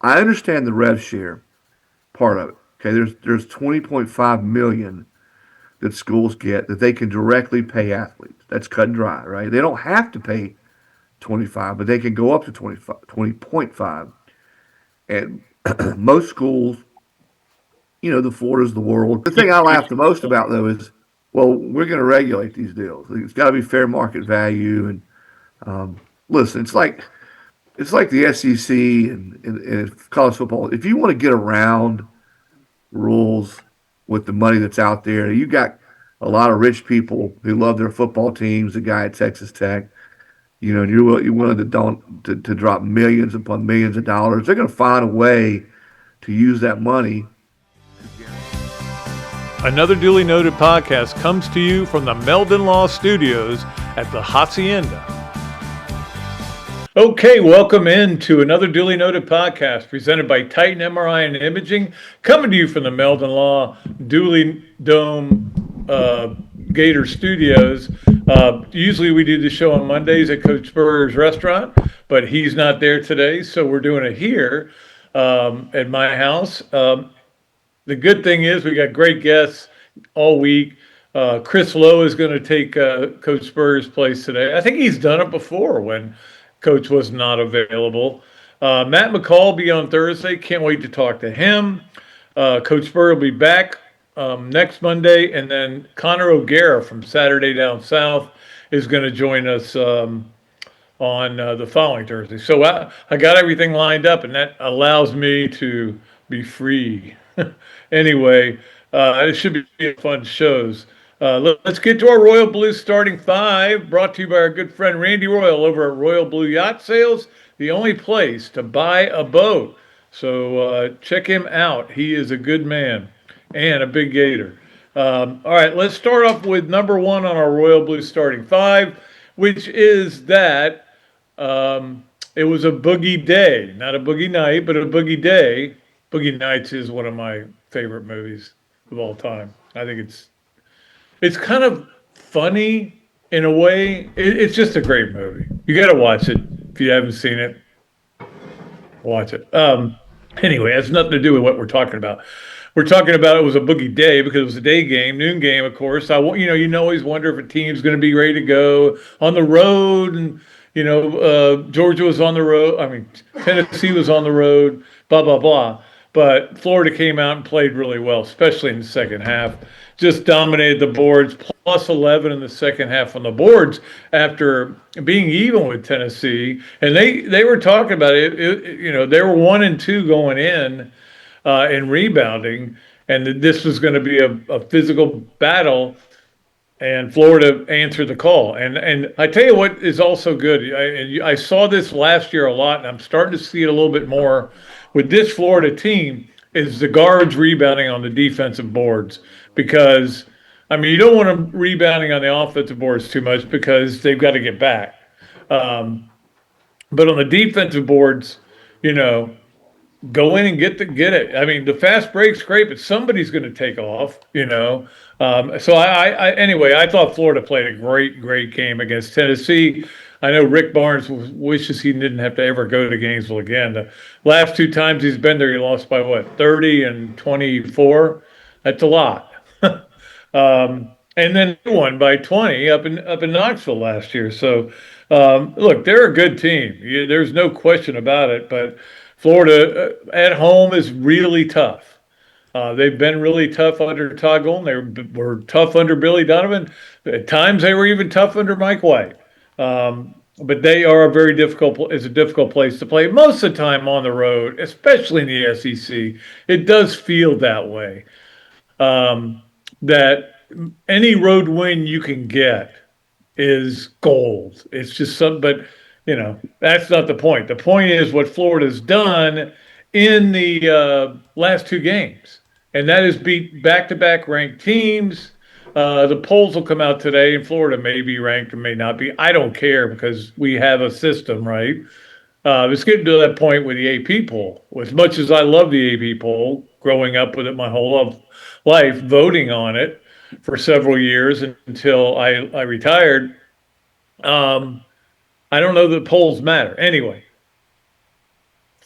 I understand the rev share part of it. Okay, there's 20.5 million that schools get that they can directly pay athletes. That's cut and dry, right? They don't have to pay 25, but they can go up to 25, 20.5. And most schools, the Floridas of the world. The thing I laugh the most about though is, well, we're going to regulate these deals. It's got to be fair market value. And listen, it's like the SEC and college football. If you want to get around rules with the money that's out there, you got a lot of rich people who love their football teams. The guy at Texas Tech, and you're willing to drop millions upon millions of dollars. They're going to find a way to use that money. Another duly noted podcast comes to you from the Meldon Law Studios at the Hacienda. Okay, welcome into another duly noted podcast presented by Titan MRI and Imaging, coming to you from the Meldon Law Dooley Dome Gator Studios. Usually we do the show on Mondays at Coach Spurrier's restaurant, but he's not there today, so we're doing it here at my house. The good thing is we got great guests all week. Chris Lowe is going to take Coach Spurrier's place today. I think he's done it before when Coach was not available. Matt McCall will be on Thursday. Can't wait to talk to him. Coach Spurrier will be back next Monday. And then Connor O'Gara from Saturday Down South is going to join us on the following Thursday. So I got everything lined up, and that allows me to be free. Anyway, it should be fun shows. Let's get to our Royal Blue starting five, brought to you by our good friend Randy Royal over at Royal Blue Yacht Sales, the only place to buy a boat. So check him out. He is a good man and a big Gator. All right, let's start off with number one on our Royal Blue starting five, which is that it was a boogie day. Not a boogie night, but a boogie day. Boogie Nights is one of my favorite movies of all time. I think it's kind of funny in a way. It's just a great movie. You got to watch it. If you haven't seen it, watch it. Anyway, it has nothing to do with what we're talking about. We're talking about it was a boogie day because it was a day game, noon game, of course. You always wonder if a team's going to be ready to go on the road. And, Georgia was on the road. I mean, Tennessee was on the road, blah, blah, blah. But Florida came out and played really well, especially in the second half. Just dominated the boards, plus 11 in the second half on the boards after being even with Tennessee. And they were talking about it. They were 1-2 going in rebounding, and this was going to be a physical battle. And Florida answered the call. And I tell you what is also good. I saw this last year a lot, and I'm starting to see it a little bit more with this Florida team, is the guards rebounding on the defensive boards. Because, you don't want them rebounding on the offensive boards too much because they've got to get back. But on the defensive boards, go in and get it. The fast break's great, but somebody's going to take off, So anyway, I thought Florida played a great game against Tennessee. I know Rick Barnes wishes he didn't have to ever go to Gainesville again. The last two times he's been there, he lost by 30 and 24. That's a lot. And then won by 20 up in Knoxville last year. So look, they're a good team. There's no question about it. But Florida at home is really tough. They've been really tough under Todd Golden. They were tough under Billy Donovan. At times they were even tough under Mike White. But they are a difficult place to play. Most of the time on the road, especially in the SEC, it does feel that way. That any road win you can get is gold. It's just but that's not the point. The point is what Florida's done in the last two games, and that is beat back-to-back ranked teams. The polls will come out today, and Florida may be ranked or may not be. I don't care because we have a system, right? It's getting to that point with the AP poll. As much as I love the AP poll, growing up with it my whole life, voting on it for several years until I retired, I don't know that polls matter. Anyway,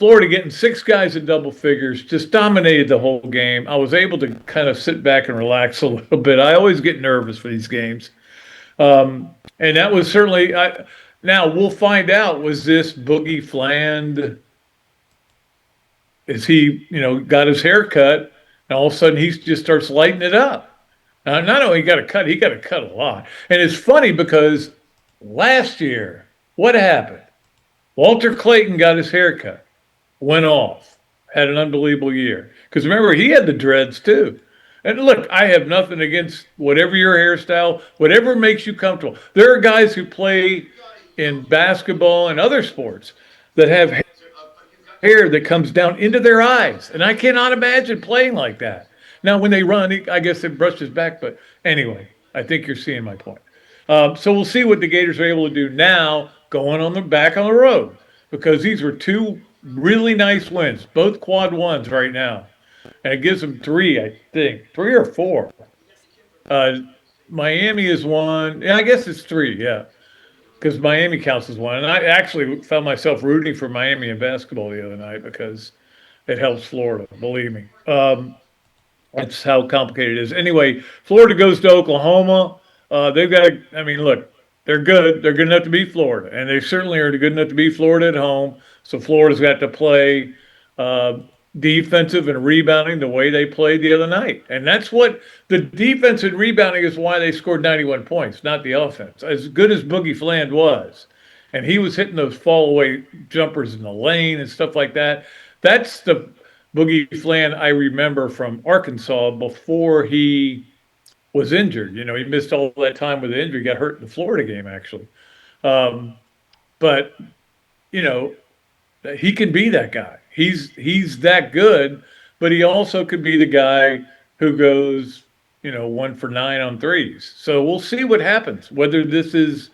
Florida getting 6 guys in double figures, just dominated the whole game. I was able to kind of sit back and relax a little bit. I always get nervous for these games. And that was certainly, now we'll find out, was this Boogie Fland, is he, got his hair cut, and all of a sudden he just starts lighting it up. Not only he got to cut a lot. And it's funny because last year, what happened? Walter Clayton got his hair cut, went off, had an unbelievable year. Because remember, he had the dreads too. And look, I have nothing against whatever your hairstyle, whatever makes you comfortable. There are guys who play in basketball and other sports that have hair that comes down into their eyes. And I cannot imagine playing like that. Now, when they run, I guess it brushes back. But anyway, I think you're seeing my point. So we'll see what the Gators are able to do now going back on the road, because these were 2 really nice wins, both quad ones right now. And it gives them 3, I think, 3 or 4. Miami is 1. Yeah, I guess it's 3, yeah, because Miami counts as 1. And I actually found myself rooting for Miami in basketball the other night because it helps Florida, believe me. That's how complicated it is. Anyway, Florida goes to Oklahoma. They've got, look, they're good. They're good enough to beat Florida. And they certainly are good enough to beat Florida at home. So Florida's got to play defensive and rebounding the way they played the other night. And that's what the defense and rebounding is, why they scored 91 points, not the offense. As good as Boogie Fland was, and he was hitting those fall away jumpers in the lane and stuff like that. That's the Boogie Fland I remember from Arkansas before he was injured. He missed all that time with the injury, got hurt in the Florida game, actually. But, he can be that guy. He's that good, but he also could be the guy who goes, 1 for 9 on threes. So we'll see what happens, whether this is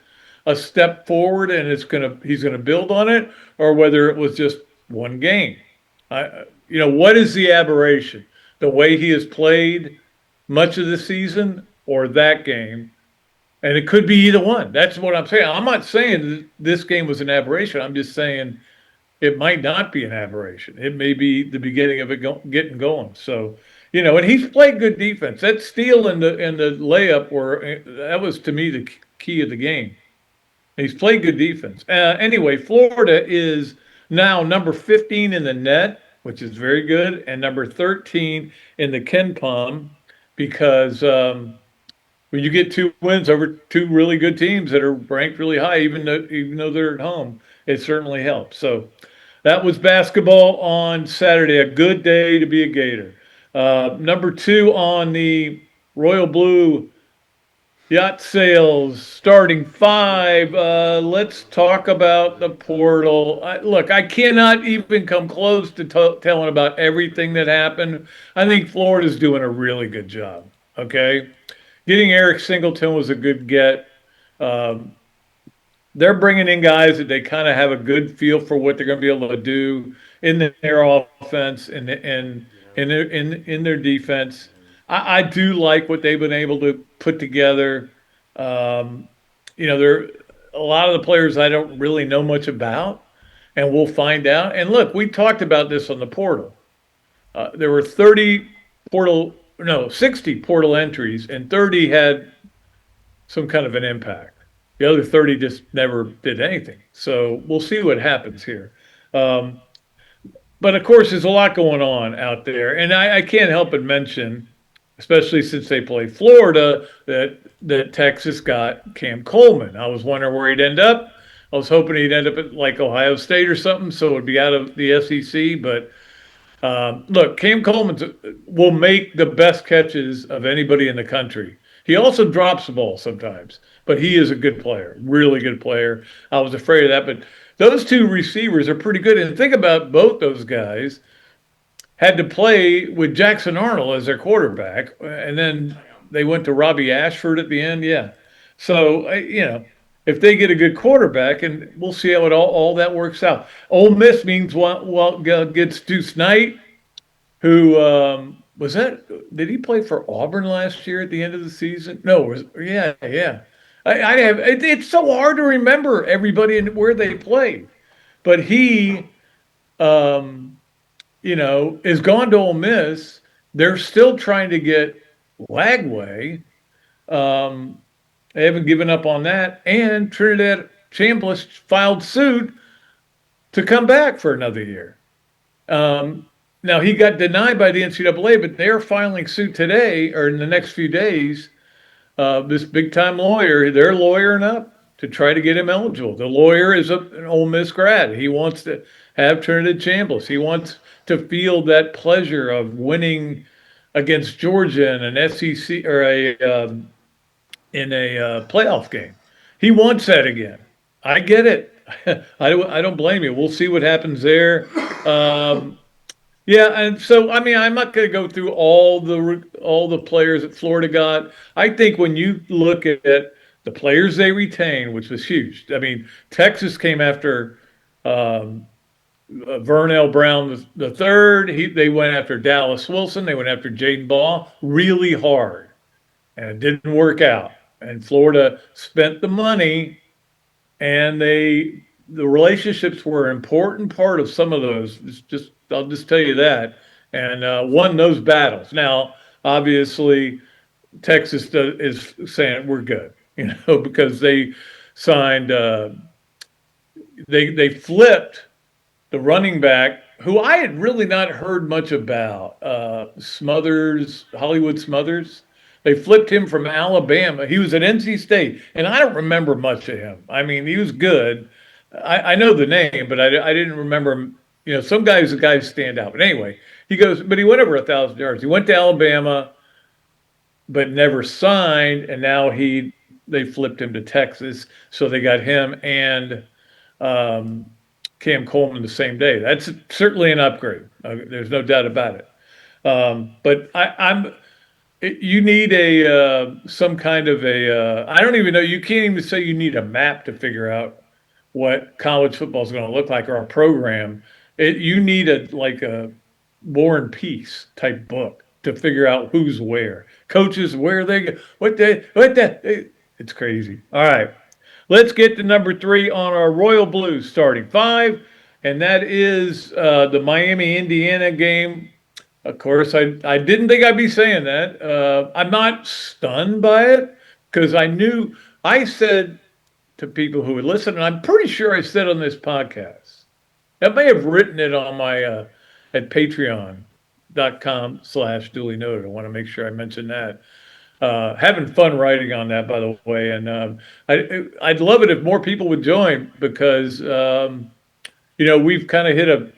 a step forward and he's going to build on it, or whether it was just one game. What is the aberration? The way he has played much of the season, or that game? And it could be either one. That's what I'm saying. I'm not saying this game was an aberration. I'm just saying it might not be an aberration. It may be the beginning of it getting going. So, and he's played good defense. That steal and the layup that was, to me, the key of the game. He's played good defense. Anyway, Florida is now number 15 in the net, which is very good, and number 13 in the KenPom, because when you get 2 wins over 2 really good teams that are ranked really high, even though they're at home, it certainly helps. So that was basketball on Saturday, a good day to be a Gator. Number 2 on the Royal Blue yacht sales, starting 5. Let's talk about the portal. Look, I cannot even come close to telling about everything that happened. I think Florida's doing a really good job, okay? Getting Eric Singleton was a good get. They're bringing in guys that they kind of have a good feel for what they're going to be able to do in their offense and in their defense. I do like what they've been able to put together. There a lot of the players I don't really know much about, and we'll find out. And look, we talked about this on the portal. There were 60 portal entries, and 30 had some kind of an impact. The other 30 just never did anything. So we'll see what happens here. But of course, there's a lot going on out there, and I can't help but mention, especially since they play Florida, that Texas got Cam Coleman. I was wondering where he'd end up. I was hoping he'd end up at like Ohio State or something, so it would be out of the SEC. But look, Cam Coleman will make the best catches of anybody in the country. He also drops the ball sometimes, but he is a good player, really good player. I was afraid of that, but those 2 receivers are pretty good. And think about both those guys had to play with Jackson Arnold as their quarterback, and then they went to Robbie Ashford at the end. Yeah. So, if they get a good quarterback, and we'll see how all that works out. Ole Miss means gets Deuce Knight, who was that? Did he play for Auburn last year at the end of the season? No, yeah. It's so hard to remember everybody and where they played, but he um, is gone to Ole Miss. They're still trying to get Lagway. Um, they haven't given up on that. And Trinidad Chambliss filed suit to come back for another year. Um, Now, he got denied by the NCAA, but they're filing suit today or in the next few days. This big time lawyer, they're lawyering up to try to get him eligible. The lawyer is an Ole Miss grad. He wants to have Trinidad Chambliss. He wants to feel that pleasure of winning against Georgia in an SEC or in a playoff game. He wants that again. I get it. I don't blame you. We'll see what happens there. Um, yeah, and so I mean, I'm not going to go through all the players that Florida got. I think when you look at the players they retained, which was huge. I mean, Texas came after um, Vernell Brown the third. They went after Dallas Wilson. They went after Jaden Ball really hard, and it didn't work out. And Florida spent the money, and the relationships were an important part of some of those. It's just I'll just tell you that, and won those battles. Now, obviously, is saying we're good, because they signed. They flipped the running back who I had really not heard much about, Hollywood Smothers. They flipped him from Alabama. He was at NC State, and I don't remember much of him. I mean, he was good. I know the name, but I didn't remember him. Some guys, the guys stand out. But anyway, but he went over 1,000 yards. He went to Alabama, but never signed, and now they flipped him to Texas, so they got him and um, Cam Coleman the same day. That's certainly an upgrade. There's no doubt about it. But you need some kind of I don't even know. You can't even say you need a map to figure out what college football is going to look like or a program. You need a War and Peace type book to figure out who's where. Coaches, where they go, it's crazy. All right. Let's get to number 3 on our Royal Blues starting 5, and that is the Miami-Indiana game. Of course, I didn't think I'd be saying that. I'm not stunned by it because I said to people who would listen, and I'm pretty sure I said on this podcast, I may have written it on my at patreon.com/Dooley Noted. I want to make sure I mention that. Having fun writing on that, by the way, and I'd love it if more people would join because we've kind of hit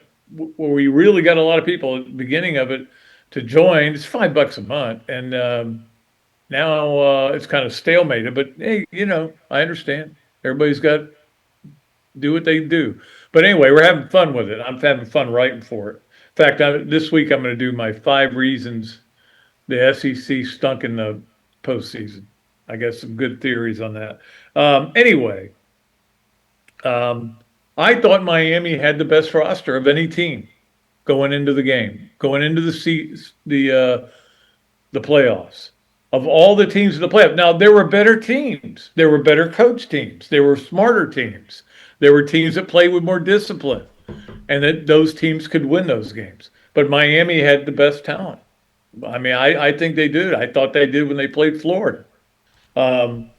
where we really got a lot of people at the beginning of it to join. It's $5 a month, and now it's kind of stalemated. But hey, I understand. Everybody's got to do what they do. But anyway, we're having fun with it. I'm having fun writing for it. In fact, this week I'm going to do my 5 reasons the SEC stunk in the postseason. I got some good theories on that. Anyway, I thought Miami had the best roster of any team going into the game, going into the playoffs. Of all the teams in the playoffs, now there were better teams, there were better coach teams, there were smarter teams, there were teams that played with more discipline, and that those teams could win those games. But Miami had the best talent. I mean, I think they did. I thought they did when they played Florida. And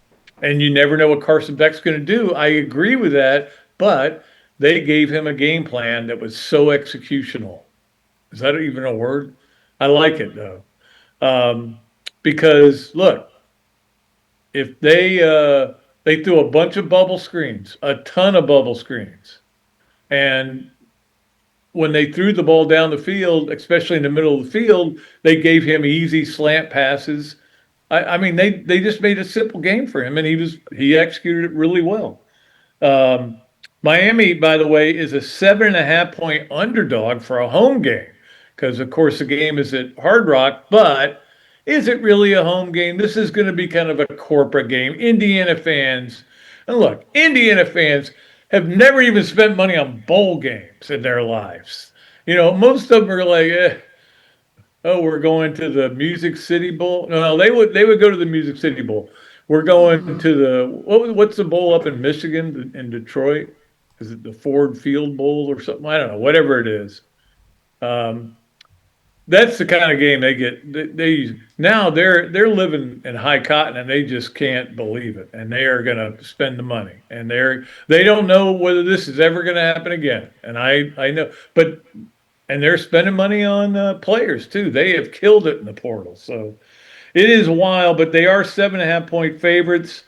you never know what Carson Beck's going to do. I agree with that, but they gave him a game plan that was so executional. Is that even a word? I like it, though. Because, look, if they threw a bunch of bubble screens, a ton of bubble screens, and when they threw the ball down the field, especially in the middle of the field, they gave him easy slant passes. I mean, they just made a simple game for him, and he executed it really well. Miami, by the way, is a 7.5-point underdog for a home game because, of course, the game is at Hard Rock. But is it really a home game? This is going to be kind of a corporate game. Indiana fans, and look, Indiana fans have never even spent money on bowl games in their lives. Most of them are like, oh, we're going to the Music City Bowl. No, they would go to the Music City Bowl. We're going to what's the bowl up in Michigan, in Detroit? is it the Ford Field Bowl or something? I don't know, whatever it is. Um, that's the kind of game they get. They now they're living in high cotton and they just can't believe it, and they are going to spend the money, and they don't know whether this is ever going to happen again. And I know, but and they're spending money on players too. They have killed it in the portal, so it is wild. But they are 7.5 point favorites.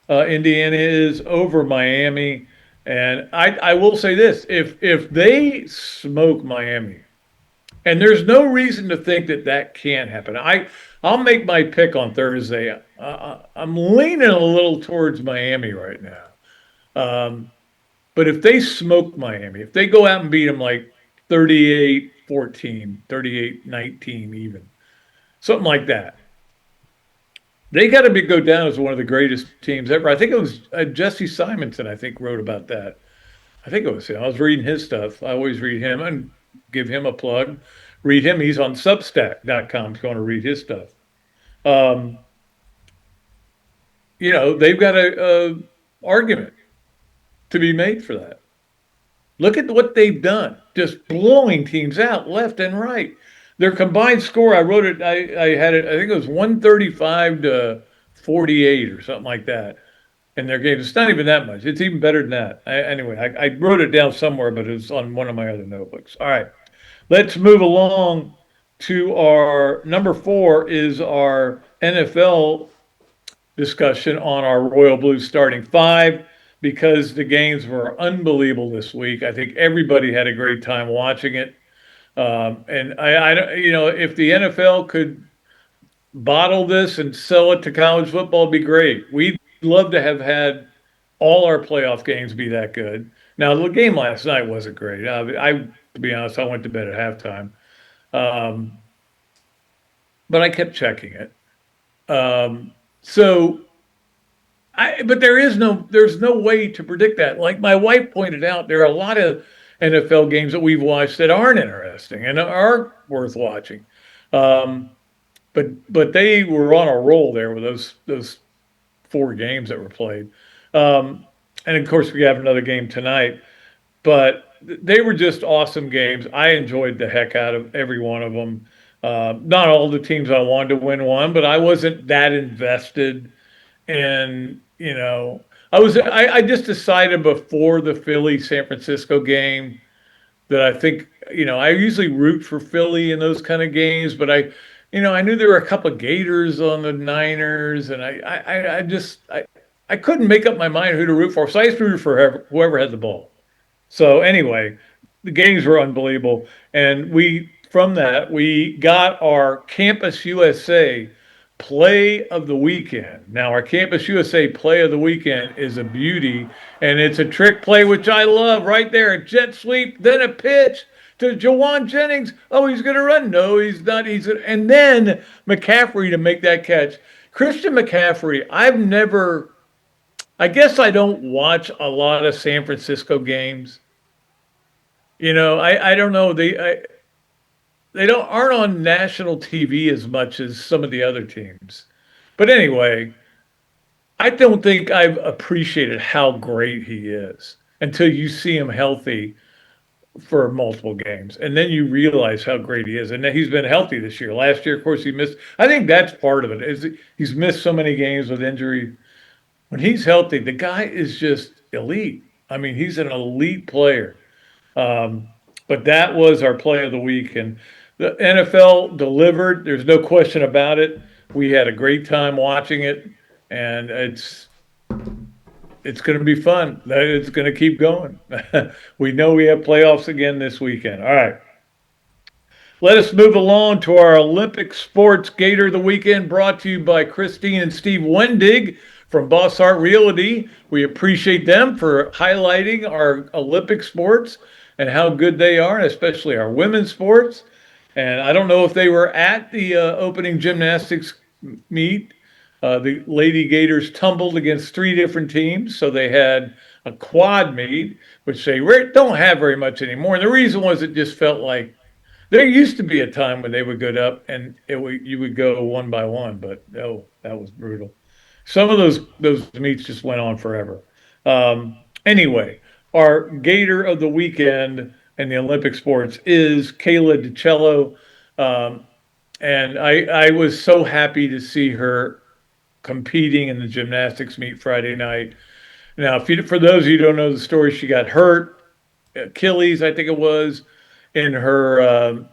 Indiana is over Miami, and I will say this: if they smoke Miami, and there's no reason to think that that can't happen. I'll make my pick on Thursday. I'm leaning a little towards Miami right now. Um, but if they smoke Miami, if they go out and beat them like 38-14, 38-19 even, something like that, they got to be go down as one of the greatest teams ever. I think it was Jesse Simonson, I think, wrote about that. I think it was him. I was reading his stuff. I always read him and give him a plug. Read him. He's on Substack.com. If you want to read his stuff. Um, they've got a argument to be made for that. Look at what they've done, just blowing teams out left and right. Their combined score, I wrote it, I had it, I think it was 135-48 or something like that in their games. It's not even that much. It's even better than that. Anyway, I wrote it down somewhere, but it's on one of my other notebooks. All right, let's move along to our number 4 is our NFL discussion on our Royal Blue starting 5 because the games were unbelievable this week. I think everybody had a great time watching it. And I don't, if the NFL could bottle this and sell it to college football, it'd be great. We'd love to have had all our playoff games be that good. Now, the game last night wasn't great. To be honest, I went to bed at halftime. Um, but I kept checking it. So but there's no way to predict that. Like my wife pointed out, there are a lot of NFL games that we've watched that aren't interesting and aren't worth watching. But they were on a roll there with those 4 games that were played. And of course, we have another game tonight. But they were just awesome games. I enjoyed the heck out of every one of them. Not all the teams I wanted to win won, but I wasn't that invested. And I just decided before the Philly San Francisco game that I think I usually root for Philly in those kind of games, but I knew there were a couple of Gators on the Niners, and I couldn't make up my mind who to root for, so I used to root for whoever had the ball. So anyway, the games were unbelievable, and from that we got our Campus USA play of the weekend. Now, our Campus USA play of the weekend is a beauty, and it's a trick play, which I love right there. A jet sweep, then a pitch to Jawan Jennings. Oh, he's going to run. No, he's not. And then McCaffrey to make that catch. Christian McCaffrey, I guess I don't watch a lot of San Francisco games. I don't know. They aren't on national TV as much as some of the other teams. But anyway, I don't think I've appreciated how great he is until you see him healthy for multiple games. And then you realize how great he is. And he's been healthy this year. Last year, of course, he missed. I think that's part of it. He's missed so many games with injury. When he's healthy, the guy is just elite. I mean, he's an elite player. But that was our play of the week. And the NFL delivered. There's no question about it. We had a great time watching it. And it's going to be fun. It's going to keep going. We know we have playoffs again this weekend. All right. Let us move along to our Olympic Sports Gator of the Weekend, brought to you by Christine and Steve Wendig from Boss Art Realty. We appreciate them for highlighting our Olympic sports and how good they are, and especially our women's sports. And I don't know if they were at the opening gymnastics meet. The Lady Gators tumbled against 3 different teams, so they had a quad meet, which they don't have very much anymore. And the reason was it just felt like there used to be a time when they would go up and you would go one by one, but no, that was brutal. Some of those meets just went on forever. Anyway, our Gator of the weekend in the Olympic sports is Kayla DiCello. Um, and I was so happy to see her competing in the gymnastics meet Friday night. Now, for those of you who don't know the story, she got hurt, Achilles, I think it was, in her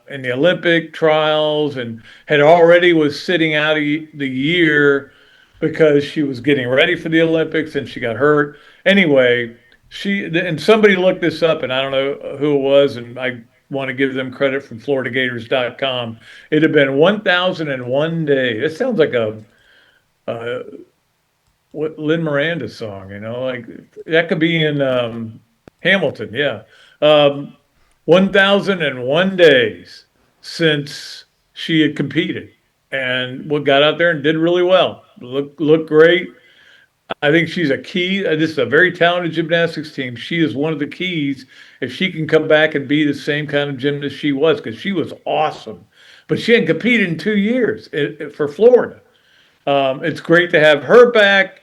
in the Olympic trials, and had already was sitting out the year because she was getting ready for the Olympics, and she got hurt. Anyway, and somebody looked this up, and I don't know who it was, and I want to give them credit from FloridaGators.com. It had been 1,001 days. It sounds like a what Lin Miranda song, like that could be in Hamilton, yeah. Um, 1,001 days since she had competed, and what got out there and did really well. Looked great. I think she's a key. This is a very talented gymnastics team. She is one of the keys if she can come back and be the same kind of gymnast she was, because she was awesome. But she hadn't competed in 2 years for Florida. It's great to have her back.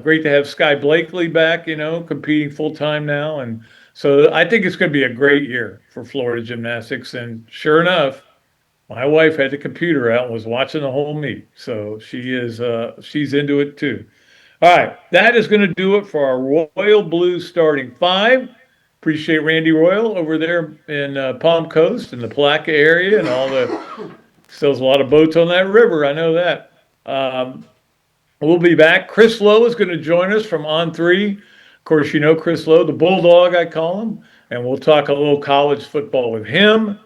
Great to have Sky Blakely back, competing full time now. And so I think it's going to be a great year for Florida gymnastics. And sure enough, my wife had the computer out and was watching the whole meet. So she's into it too. All right, that is going to do it for our Royal Blue starting five. Appreciate Randy Royal over there in Palm Coast in the Palaca area, and sells a lot of boats on that river. I know that. We'll be back. Chris Lowe is going to join us from On3. Of course, you know Chris Lowe, the Bulldog, I call him, and we'll talk a little college football with him.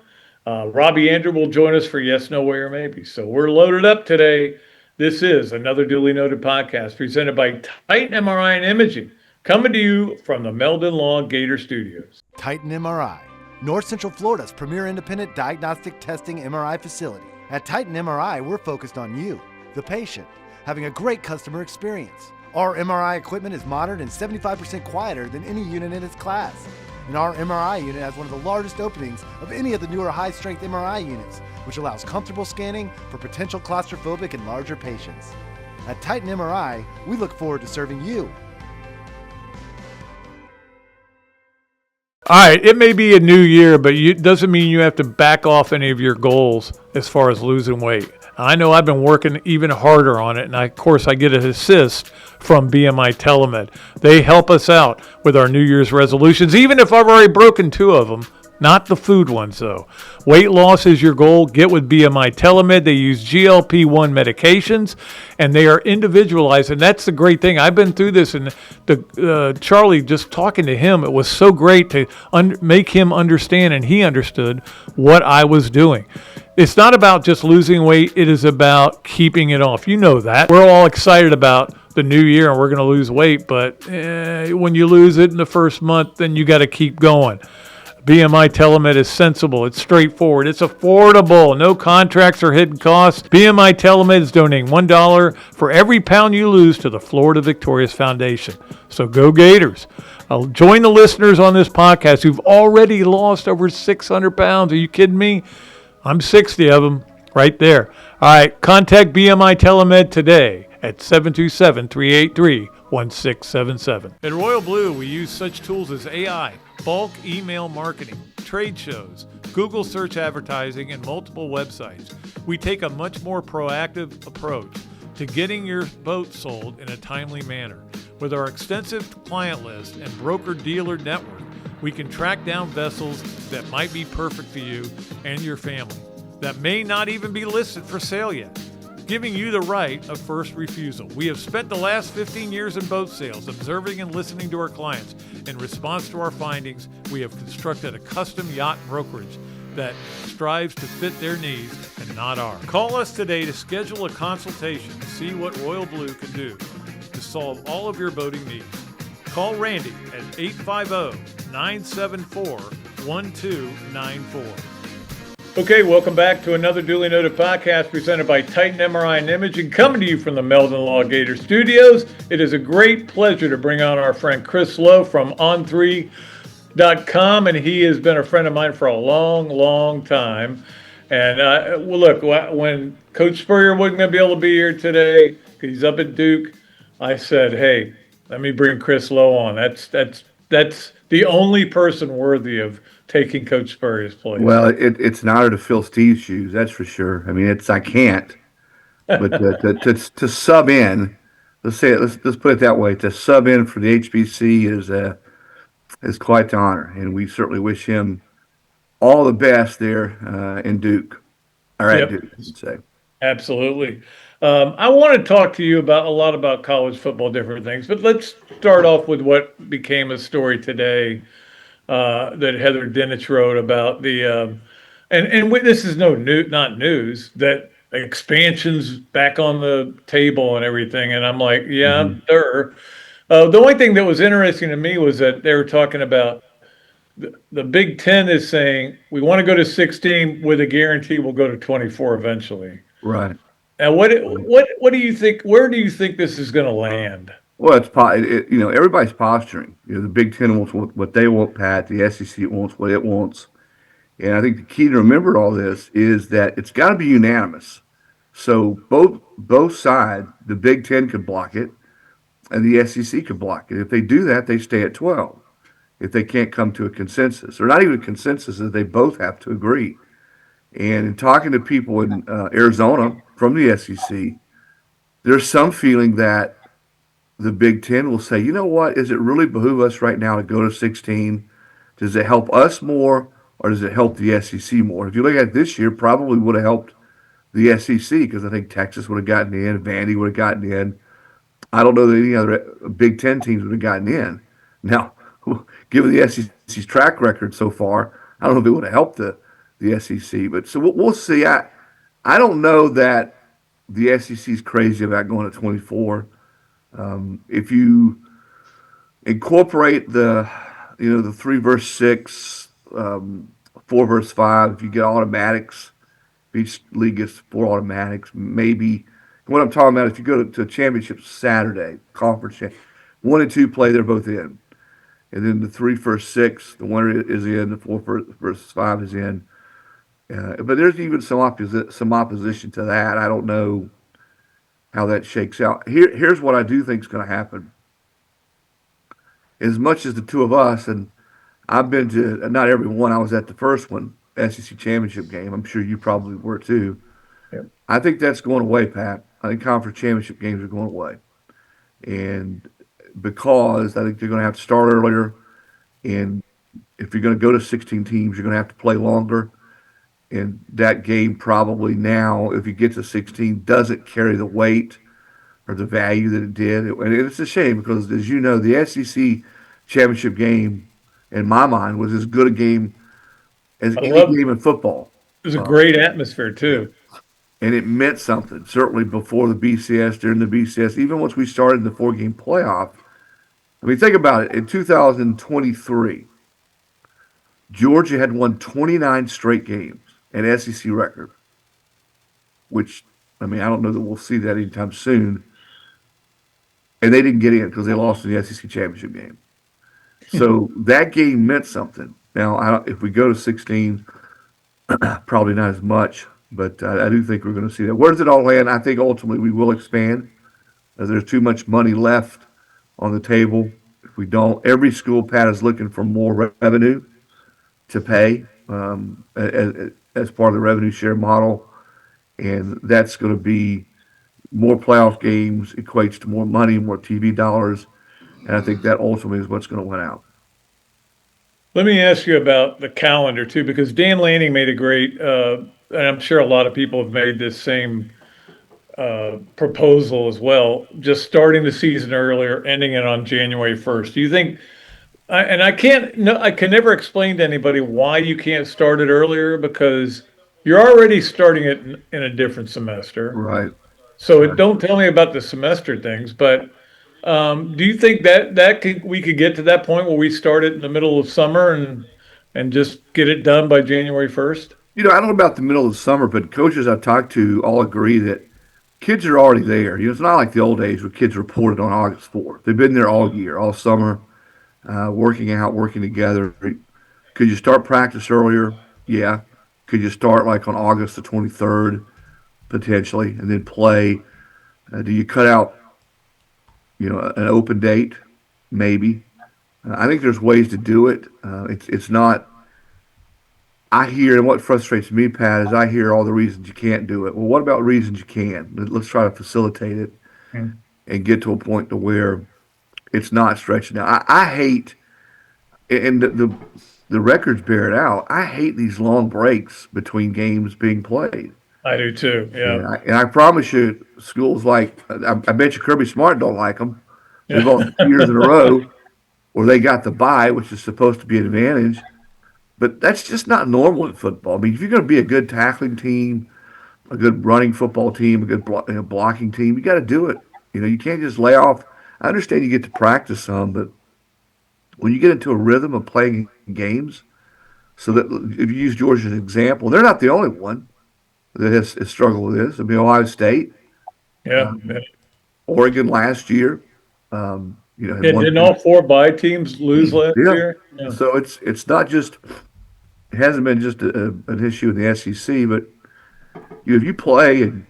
Robbie Andreu will join us for Yes, No, Way, or Maybe. So we're loaded up today. This is another duly noted podcast presented by Titan MRI and Imaging, coming to you from the Meldon Law Gator Studios. Titan MRI, North Central Florida's premier independent diagnostic testing MRI facility. At Titan MRI, we're focused on you, the patient, having a great customer experience. Our MRI equipment is modern and 75% quieter than any unit in its class. And our MRI unit has one of the largest openings of any of the newer high-strength MRI units, which allows comfortable scanning for potential claustrophobic and larger patients. At Titan MRI, we look forward to serving you. All right, it may be a new year, but it doesn't mean you have to back off any of your goals as far as losing weight. I know I've been working even harder on it, and of course I get an assist from BMI TeleMed. They help us out with our New Year's resolutions, even if I've already broken 2 of them. Not the food ones, though. Weight loss is your goal. Get with BMI TeleMed. They use GLP-1 medications, and they are individualized, and that's the great thing. I've been through this, and Charlie, just talking to him, it was so great to make him understand, and he understood what I was doing. It's not about just losing weight. It is about keeping it off. You know that. We're all excited about the new year, and we're going to lose weight, but when you lose it in the first month, then you got to keep going. BMI TeleMed is sensible. It's straightforward. It's affordable. No contracts or hidden costs. BMI TeleMed is donating $1 for every pound you lose to the Florida Victorious Foundation. So go Gators. Join the listeners on this podcast who've already lost over 600 pounds. Are you kidding me? I'm 60 of them right there. All right, contact BMI TeleMed today at 727-383-1677. At Royal Blue, we use such tools as AI, bulk email marketing, trade shows, Google search advertising, and multiple websites. We take a much more proactive approach to getting your boat sold in a timely manner. With our extensive client list and broker-dealer network, we can track down vessels that might be perfect for you and your family, that may not even be listed for sale yet, giving you the right of first refusal. We have spent the last 15 years in boat sales, observing and listening to our clients. In response to our findings, we have constructed a custom yacht brokerage that strives to fit their needs and not ours. Call us today to schedule a consultation to see what Royal Blue can do to solve all of your boating needs. Call Randy at 850-974-1294. Okay, welcome back to another duly noted podcast presented by Titan MRI and Imaging, coming to you from the Meldon Law Gator Studios. It is a great pleasure to bring on our friend Chris Lowe from On3.com, and he has been a friend of mine for a long, long time. And look, when Coach Spurrier wasn't going to be able to be here today, because he's up at Duke, I said, hey, let me bring Chris Lowe on. That's that's the only person worthy of taking Coach Spurrier's place. Well, it's an honor to fill Steve's shoes, that's for sure. I mean, I can't, but to sub in, let's put it that way, to sub in for the HBC is quite the honor, and we certainly wish him all the best there in Duke, or at Yep. Duke, I should say. Absolutely. I want to talk to you about a lot about college football, different things, but let's start off with what became a story today that Heather Dinich wrote about this is not news, that expansion's back on the table and everything, and I'm like, yeah, sure. The only thing that was interesting to me was that they were talking about the Big Ten is saying we want to go to 16 with a guarantee we'll go to 24 eventually. Right. And what do you think? Where do you think this is going to land? Well, everybody's posturing. The Big Ten wants what they want, Pat. The SEC wants what it wants. And I think the key to remember all this is that it's got to be unanimous. So both sides, the Big Ten could block it, and the SEC could block it. If they do that, they stay at 12. If they can't come to a consensus, or not even a consensus, is they both have to agree. And in talking to people in Arizona from the SEC, there's some feeling that the Big Ten will say, you know what, is it really behoove us right now to go to 16? Does it help us more, or does it help the SEC more? If you look at it this year, probably would have helped the SEC because I think Texas would have gotten in, Vandy would have gotten in. I don't know that any other Big Ten teams would have gotten in. Now, given the SEC's track record so far, I don't know if it would have helped the SEC. But so we'll see. I don't know that the SEC is crazy about going to 24. If you incorporate the 3 versus 6, 4 versus 5, if you get automatics, each league gets 4 automatics, maybe. What I'm talking about, if you go to a championship Saturday, conference, 1 and 2 play, they're both in. And then the 3 versus 6, the winner is in, the 4 versus 5 is in. But there's even some opposition to that. I don't know how that shakes out. Here's what I do think is going to happen. As much as the two of us, and I've been to, not every one, I was at the first one, SEC championship game. I'm sure you probably were too. Yep. I think that's going away, Pat. I think conference championship games are going away. And because I think they're going to have to start earlier, and if you're going to go to 16 teams, you're going to have to play longer. And that game probably now, if you get to 16, doesn't carry the weight or the value that it did. And it's a shame because, as you know, the SEC championship game, in my mind, was as good a game as any game in football. It was a great atmosphere, too. And it meant something, certainly before the BCS, during the BCS, even once we started the 4-game playoff. I mean, think about it. In 2023, Georgia had won 29 straight games, an SEC record, which, I mean, I don't know that we'll see that anytime soon. And they didn't get in because they lost in the SEC championship game. So that game meant something. Now, if we go to 16, probably not as much, but I do think we're going to see that. Where does it all land? I think ultimately we will expand. There's too much money left on the table. If we don't, every school, Pat, is looking for more revenue to pay as part of the revenue share model. And that's going to be more playoff games, equates to more money, more TV dollars. And I think that ultimately is what's going to win out. Let me ask you about the calendar, too, because Dan Lanning made a great, and I'm sure a lot of people have made this same proposal as well, just starting the season earlier, ending it on January 1st. Do you think, and I can never explain to anybody why you can't start it earlier, because you're already starting it in a different semester. Right. So don't tell me about the semester things, but do you think that we could get to that point where we start it in the middle of summer and just get it done by January 1st? I don't know about the middle of the summer, but coaches I've talked to all agree that kids are already there. It's not like the old days where kids reported on August 4th. They've been there all year, all summer, working out, working together. Could you start practice earlier? Yeah. Could you start like on August the 23rd, potentially, and then play? Do you cut out, an open date? Maybe. I think there's ways to do it. It's not. I hear, and what frustrates me, Pat, is I hear all the reasons you can't do it. Well, what about reasons you can? Let's try to facilitate it Mm. and get to a point to where it's not stretching out. I hate, and the records bear it out. I hate these long breaks between games being played. I do too. Yeah. And I promise you, schools like I bet you Kirby Smart don't like them. They've Yeah. lost 2 years in a row, or they got the bye, which is supposed to be an advantage. But that's just not normal in football. I mean, if you're going to be a good tackling team, a good running football team, a good blocking team, you got to do it. You can't just lay off. I understand you get to practice some, but when you get into a rhythm of playing games, so that if you use Georgia as an example, they're not the only one that has struggled with this. I mean, Ohio State, Yeah. um, Oregon last year, had Yeah, one. didn't all four bye teams lose last Yeah. year? Yeah. So it's not just it hasn't been just an issue in the SEC, but if you play and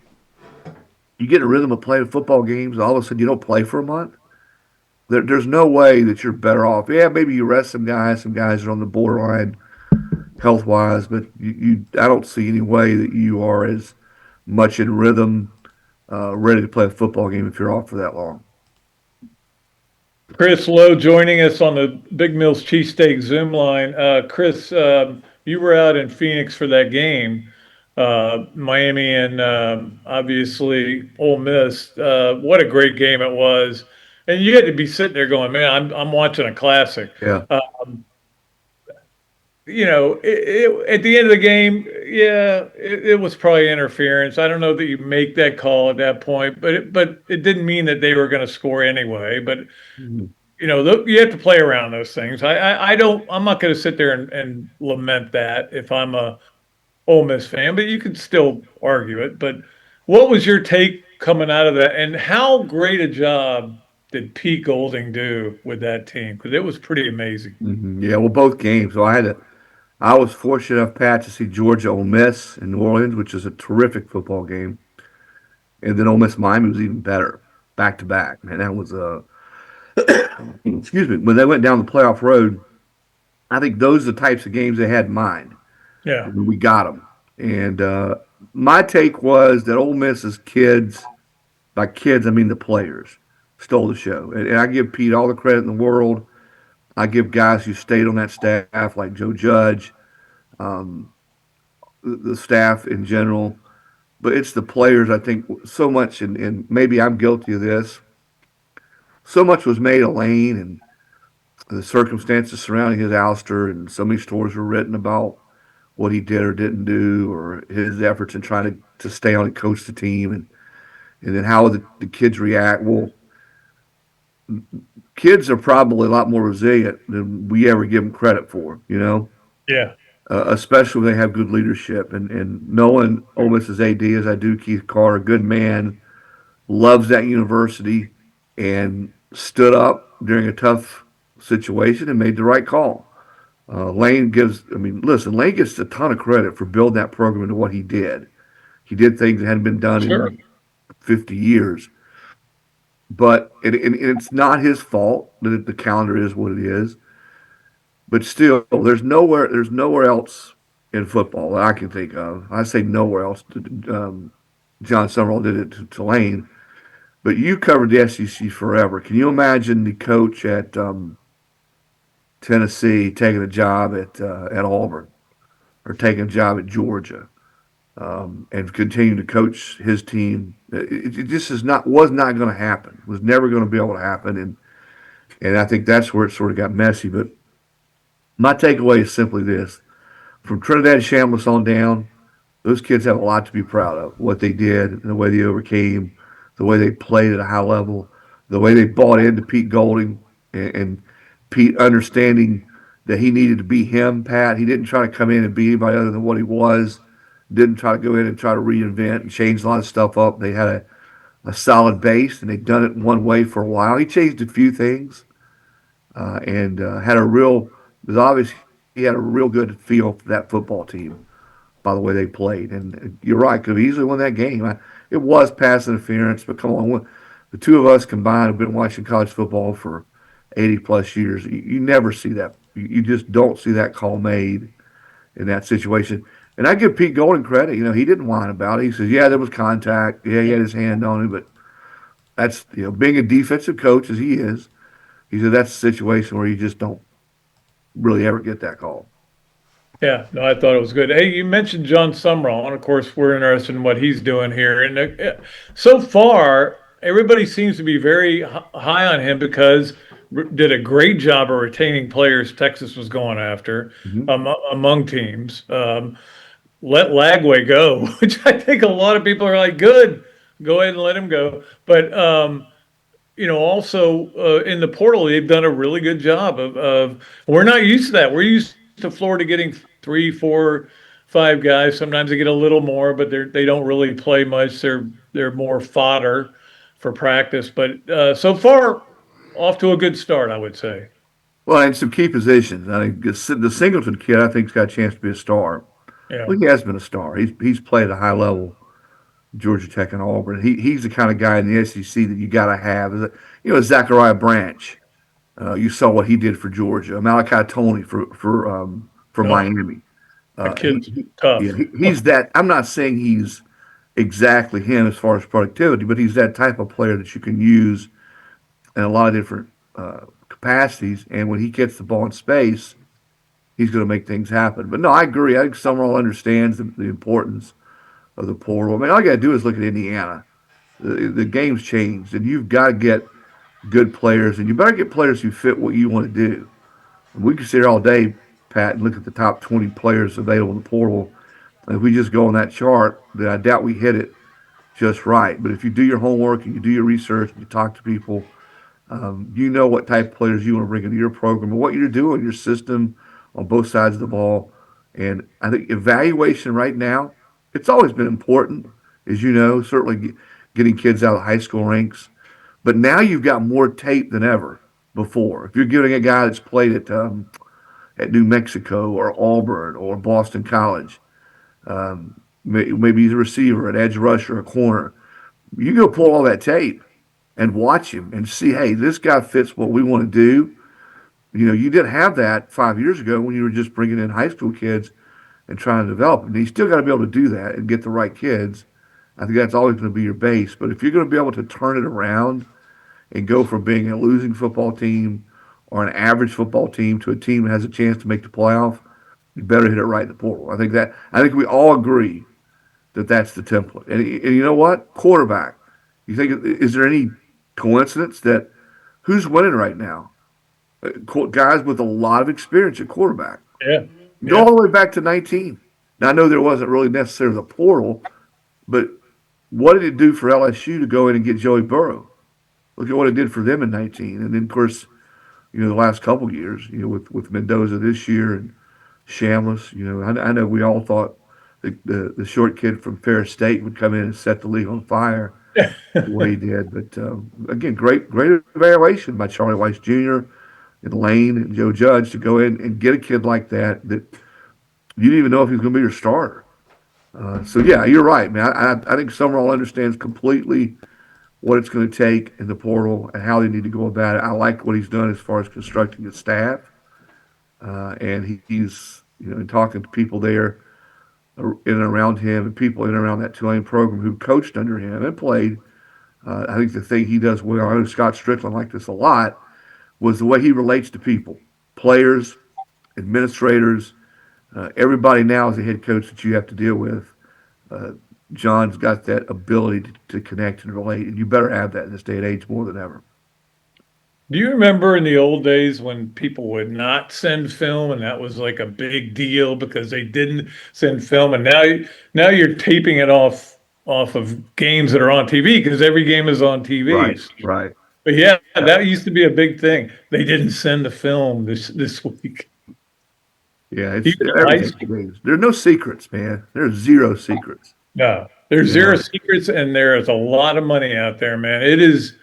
you get a rhythm of playing football games, all of a sudden you don't play for a month. There's no way that you're better off. Yeah, maybe you rest some guys. Some guys are on the borderline health wise, but I don't see any way that you are as much in rhythm, ready to play a football game if you're off for that long. Chris Lowe joining us on the Big Mills Cheesesteak Zoom line. Chris, you were out in Phoenix for that game, Miami and obviously Ole Miss. What a great game it was, and you had to be sitting there going, "Man, I'm watching a classic." Yeah. At the end of the game, yeah, it was probably interference. I don't know that you make that call at that point, but it didn't mean that they were going to score anyway. But Mhm. you have to play around those things. I don't. I'm not going to sit there and lament that if I'm a Ole Miss fan, but you can still argue it. But what was your take coming out of that, and how great a job did Pete Golding do with that team? Because it was pretty amazing. Yeah, well, both games. So I was fortunate enough, Pat, to see Georgia Ole Miss in New Orleans, which is a terrific football game, and then Ole Miss Miami was even better, back to back. Man, that was excuse me. When they went down the playoff road, I think those are the types of games they had in mind. Yeah, And we got them. And my take was that Ole Miss's kids, by kids I mean the players, stole the show. And I give Pete all the credit in the world. I give guys who stayed on that staff like Joe Judge, um, the staff in general, but it's the players. I think so much, and maybe I'm guilty of this. So much was made of Lane and the circumstances surrounding his ouster, and so many stories were written about what he did or didn't do, or his efforts in trying to stay on and coach the team, and then how the kids react. Well, kids are probably a lot more resilient than we ever give them credit for. yeah, Especially when they have good leadership. And knowing Ole Miss's AD as I do Keith Carr, a good man, loves that university, and stood up during a tough situation and made the right call. Lane gets a ton of credit for building that program into what he did. He did things that hadn't been done sure. in 50 years. But it's not his fault that the calendar is what it is. But still, there's nowhere else in football that I can think of. I say nowhere else. John Summerall did it to Tulane, but you covered the SEC forever. Can you imagine the coach at Tennessee taking a job at Auburn or taking a job at Georgia and continuing to coach his team? It just was not going to happen. It was never going to be able to happen, and I think that's where it sort of got messy. But my takeaway is simply this: from Trinidad Shambliss on down, those kids have a lot to be proud of. What they did, and the way they overcame, the way they played at a high level, the way they bought into Pete Golding, and Pete understanding that he needed to be him, Pat. He didn't try to come in and be anybody other than what he was. Didn't try to go in and try to reinvent and change a lot of stuff up. They had a solid base, and they'd done it one way for a while. He changed a few things, and had a real, it was obvious he had a real good feel for that football team by the way they played. And you're right, could have easily won that game. It was pass interference, but come on, the two of us combined have been watching college football for 80 plus years. You never see that. You just don't see that call made in that situation. And I give Pete Golding credit. He didn't whine about it. He says, yeah, there was contact. Yeah, he had his hand on him, but that's, being a defensive coach as he is, he said that's a situation where you just don't really ever get that call. Yeah, no, I thought it was good. Hey, you mentioned John Sumrall, and of course, we're interested in what he's doing here. And so far, everybody seems to be very high on him because did a great job of retaining players Texas was going after Mm-hmm. among teams. Let Lagway go, which I think a lot of people are like, good, go ahead and let him go. But also in the portal, they've done a really good job of. We're not used to that. We're used to Florida getting 3, 4, 5 guys. Sometimes they get a little more, but they don't really play much. They're more fodder for practice. But so far, off to a good start, I would say. Well, and some key positions. I think the Singleton kid, I think, has got a chance to be a star. Yeah. Well, he has been a star. He's played at a high level, Georgia Tech and Auburn. He's the kind of guy in the SEC that you got to have. Zachariah Branch. You saw what he did for Georgia. Malachi Tony for No, Miami. that He, kid's tough. he's that. I'm not saying he's exactly him as far as productivity, but he's that type of player that you can use in a lot of different capacities. And when he gets the ball in space, he's going to make things happen. But no, I agree. I think Summerall understands the importance of the portal. I mean, all you got to do is look at Indiana. The game's changed, and you've got to get good players, and you better get players who fit what you want to do. And we can sit here all day, Pat, and look at the top 20 players available in the portal. And if we just go on that chart, then I doubt we hit it just right. But if you do your homework and you do your research and you talk to people, you know what type of players you want to bring into your program and what you're doing, your system on both sides of the ball. And I think evaluation right now, it's always been important, as you know, certainly getting kids out of high school ranks. But now you've got more tape than ever before. If you're giving a guy that's played at New Mexico or Auburn or Boston College, maybe he's a receiver, an edge rusher, a corner, you go pull all that tape and watch him and see, hey, this guy fits what we want to do. You didn't have that 5 years ago when you were just bringing in high school kids and trying to develop them. And you still got to be able to do that and get the right kids. I think that's always going to be your base. But if you're going to be able to turn it around and go from being a losing football team or an average football team to a team that has a chance to make the playoff, you better hit it right in the portal. I think we all agree that that's the template. And you know what? Quarterback. You think, is there any coincidence that who's winning right now? Guys with a lot of experience at quarterback. Yeah. Go all the way back to 19. Now, I know there wasn't really necessarily the portal, but what did it do for LSU to go in and get Joey Burrow? Look at what it did for them in 19. And then, of course, the last couple of years, with Mendoza this year and Shamlis, I know we all thought the short kid from Ferris State would come in and set the league on fire the way he did. But, again, great evaluation by Charlie Weiss Jr., and Lane and Joe Judge to go in and get a kid like that you didn't even know if he was going to be your starter. So, yeah, you're right, man. I think Summerall understands completely what it's going to take in the portal and how they need to go about it. I like what he's done as far as constructing his staff. And he's, in talking to people there in and around him and people in and around that Tulane program who coached under him and played. I think the thing he does well, I know Scott Strickland liked this a lot, was the way he relates to people, players, administrators, everybody now is a head coach that you have to deal with. John's got that ability to connect and relate, and you better have that in this day and age more than ever. Do you remember in the old days when people would not send film and that was like a big deal because they didn't send film, and now you're taping it off of games that are on TV because every game is on TV. Right. But yeah, that used to be a big thing. They didn't send the film this week. Yeah, there's no secrets, man. There's zero secrets. No, there's zero secrets, and there is a lot of money out there, man. It is,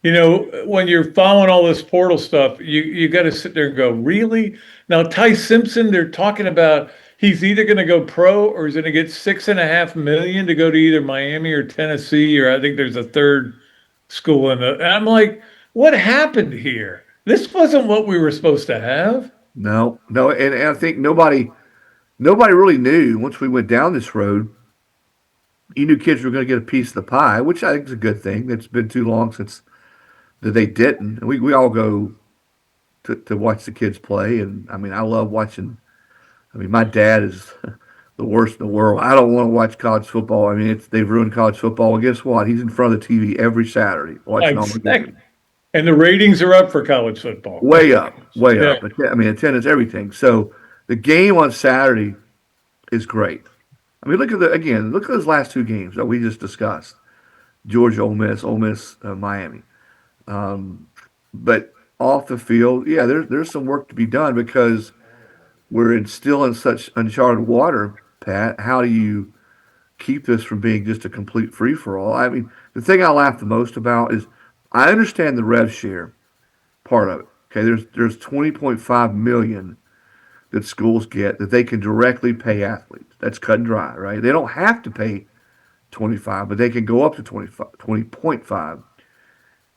when you're following all this portal stuff, you got to sit there and go, really? Now, Ty Simpson, they're talking about he's either going to go pro or he's going to get $6.5 million to go to either Miami or Tennessee, or I think there's a third school and I'm like, what happened here? this wasn't what we were supposed to have. No, no, and I think nobody really knew once we went down this road. You knew kids were going to get a piece of the pie, which I think is a good thing. It's been too long since that they didn't. We all go to watch the kids play, and I mean I love watching. I mean my dad is the worst in the world. I don't want to watch college football. I mean they've ruined college football. And guess what? He's in front of the TV every Saturday watching all the games. And the ratings are up for college football. Way up, way Yeah. up. I mean attendance, everything. So the game on Saturday is great. I mean, look at those last two games that we just discussed: Georgia, Ole Miss, Miami. But off the field, yeah, there's some work to be done because still in such uncharted water. Pat, how do you keep this from being just a complete free for all? I mean, the thing I laugh the most about is I understand the rev share part of it. Okay, there's 20.5 million that schools get that they can directly pay athletes. That's cut and dry, right? They don't have to pay 25, but they can go up to 25, 20.5.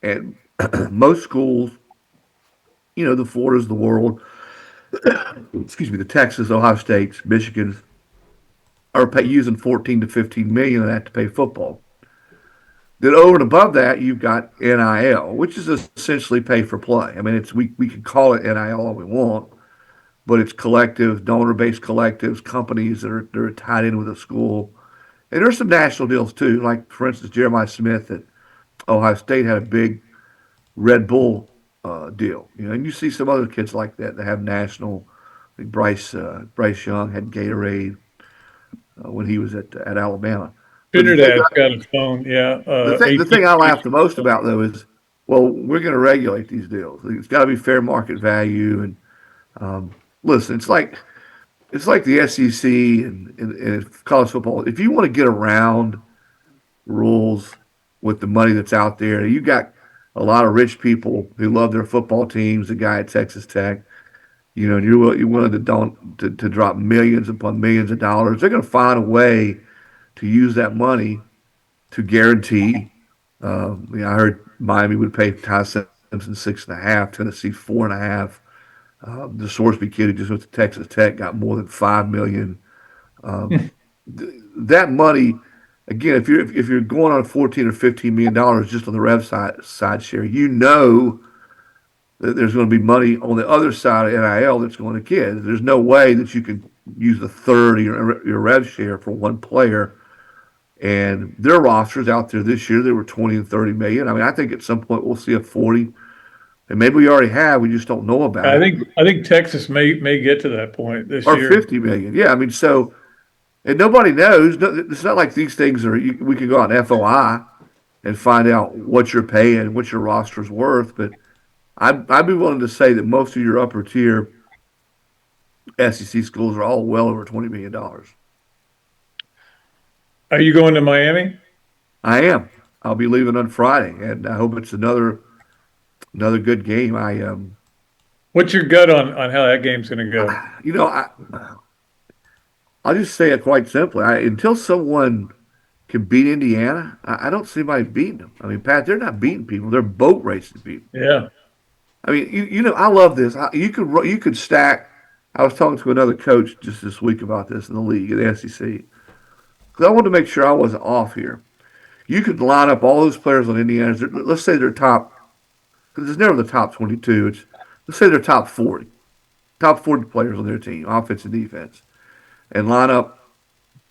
And most schools, the Floridas of the world, excuse me, the Texas, Ohio States, Michigans, are using 14 to 15 million of that to pay football. Then over and above that, you've got NIL, which is essentially pay for play. I mean, we can call it NIL all we want, but it's collective, donor-based collectives, companies that are tied in with a school. And there's some national deals too. Like for instance, Jeremiah Smith at Ohio State had a big Red Bull deal. And you see some other kids like that have national. I think Bryce Young had Gatorade when he was at Alabama. But Trinidad's got its own, yeah. the thing I laugh the most about though is, well, we're going to regulate these deals. It's got to be fair market value. And listen, it's like the SEC and college football. If you want to get around rules with the money that's out there, you got a lot of rich people who love their football teams. The guy at Texas Tech, and you're willing to drop millions upon millions of dollars. They're going to find a way to use that money to guarantee. I heard Miami would pay Ty Simpson 6.5, Tennessee 4.5. The Sorsby kid who just went to Texas Tech got more than $5 million. That money, again, if you're going on $14 or $15 million just on the rev side share, that there's going to be money on the other side of NIL that's going to kids. There's no way that you can use a third of your rev share for one player. And their rosters out there this year, they were 20 and 30 million. I mean, I think at some point we'll see a 40. And maybe we already have. We just don't know about it. I think Texas may get to that point this or year. 50 million. Yeah, I mean, so, and nobody knows. It's not like these things we can go on FOI and find out what you're paying, what your roster's worth. But I'd be willing to say that most of your upper tier SEC schools are all well over $20 million. Are you going to Miami? I am. I'll be leaving on Friday, and I hope it's another good game. What's your gut on how that game's going to go? I'll just say it quite simply. Until someone can beat Indiana, I don't see anybody beating them. I mean, Pat, they're not beating people; they're boat racing people. Yeah. I mean, I love this. You could stack. I was talking to another coach just this week about this in the league, in the SEC, because I wanted to make sure I wasn't off here. You could line up all those players on Indiana. Let's say they're top, because it's never the top 22. Let's say they're top 40 players on their team, offense and defense, and line up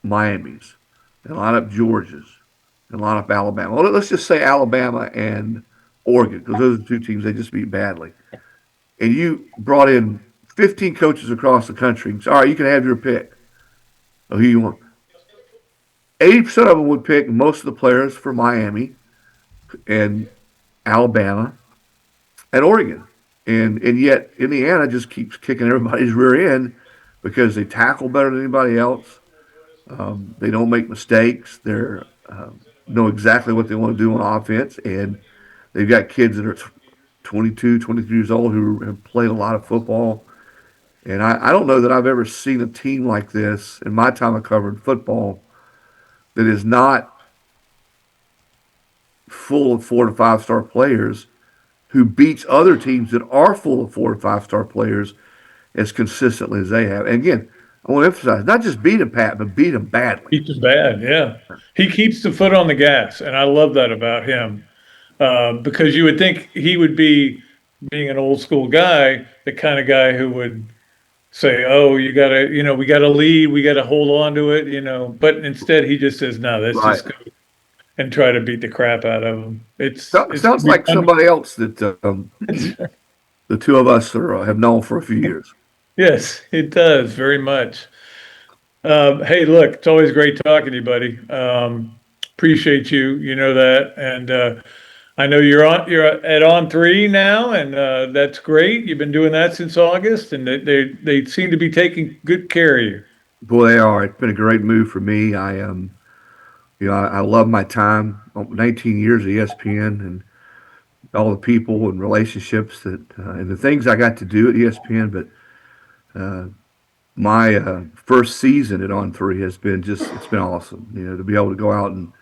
Miami's, and line up Georgia's, and line up Alabama. Well, let's just say Alabama and Oregon, because those are the two teams they just beat badly. And you brought in 15 coaches across the country. All right, you can have your pick of who you want. 80% of them would pick most of the players for Miami and Alabama and Oregon. And yet Indiana just keeps kicking everybody's rear end because they tackle better than anybody else. They don't make mistakes. They know exactly what they want to do on offense. And they've got kids that are 22, 23 years old who have played a lot of football. And I don't know that I've ever seen a team like this in my time of covering football that is not full of 4 to 5 star players who beats other teams that are full of 4 or 5-star players as consistently as they have. And again, I want to emphasize, not just beat him, Pat, but beat him badly. Keeps it bad, yeah. He keeps the foot on the gas, and I love that about him. Because you would think he would be, being an old school guy, the kind of guy who would say, "Oh, we got to lead, we got to hold on to it," But instead, he just says, "No, let's Right. just go and try to beat the crap out of him." It's Sounds like somebody else that the two of us have known for a few years. Yes, it does very much. Hey, look, it's always great talking to you, buddy. Appreciate you. You know that, and I know you're at On3 now, and that's great. You've been doing that since August, and they seem to be taking good care of you. Boy, they are. It's been a great move for me. I love my time. 19 years at ESPN and all the people and relationships and the things I got to do at ESPN. But my first season at On3 it's been awesome. To be able to go out and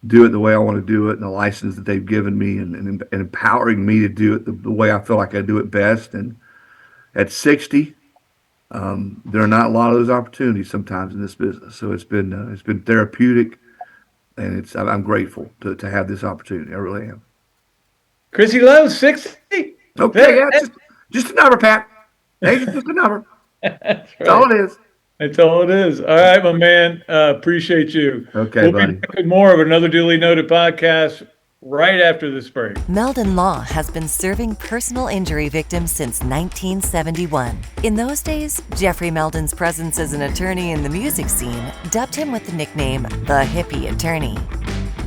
do it the way I want to do it, and the license that they've given me, and empowering me to do it the way I feel like I do it best. And at 60, there are not a lot of those opportunities sometimes in this business. So it's been therapeutic, and I'm grateful to have this opportunity. I really am. Chrissy Lowe's 60. Okay, yeah, just a number, Pat. Age is just a number. That's That's all it is. That's all it is. All right, my man. Appreciate you. Okay, we'll buddy. be back with more of another Dooley Noted podcast right after this break. Meldon Law has been serving personal injury victims since 1971. In those days, Jeffrey Meldon's presence as an attorney in the music scene dubbed him with the nickname the Hippie Attorney.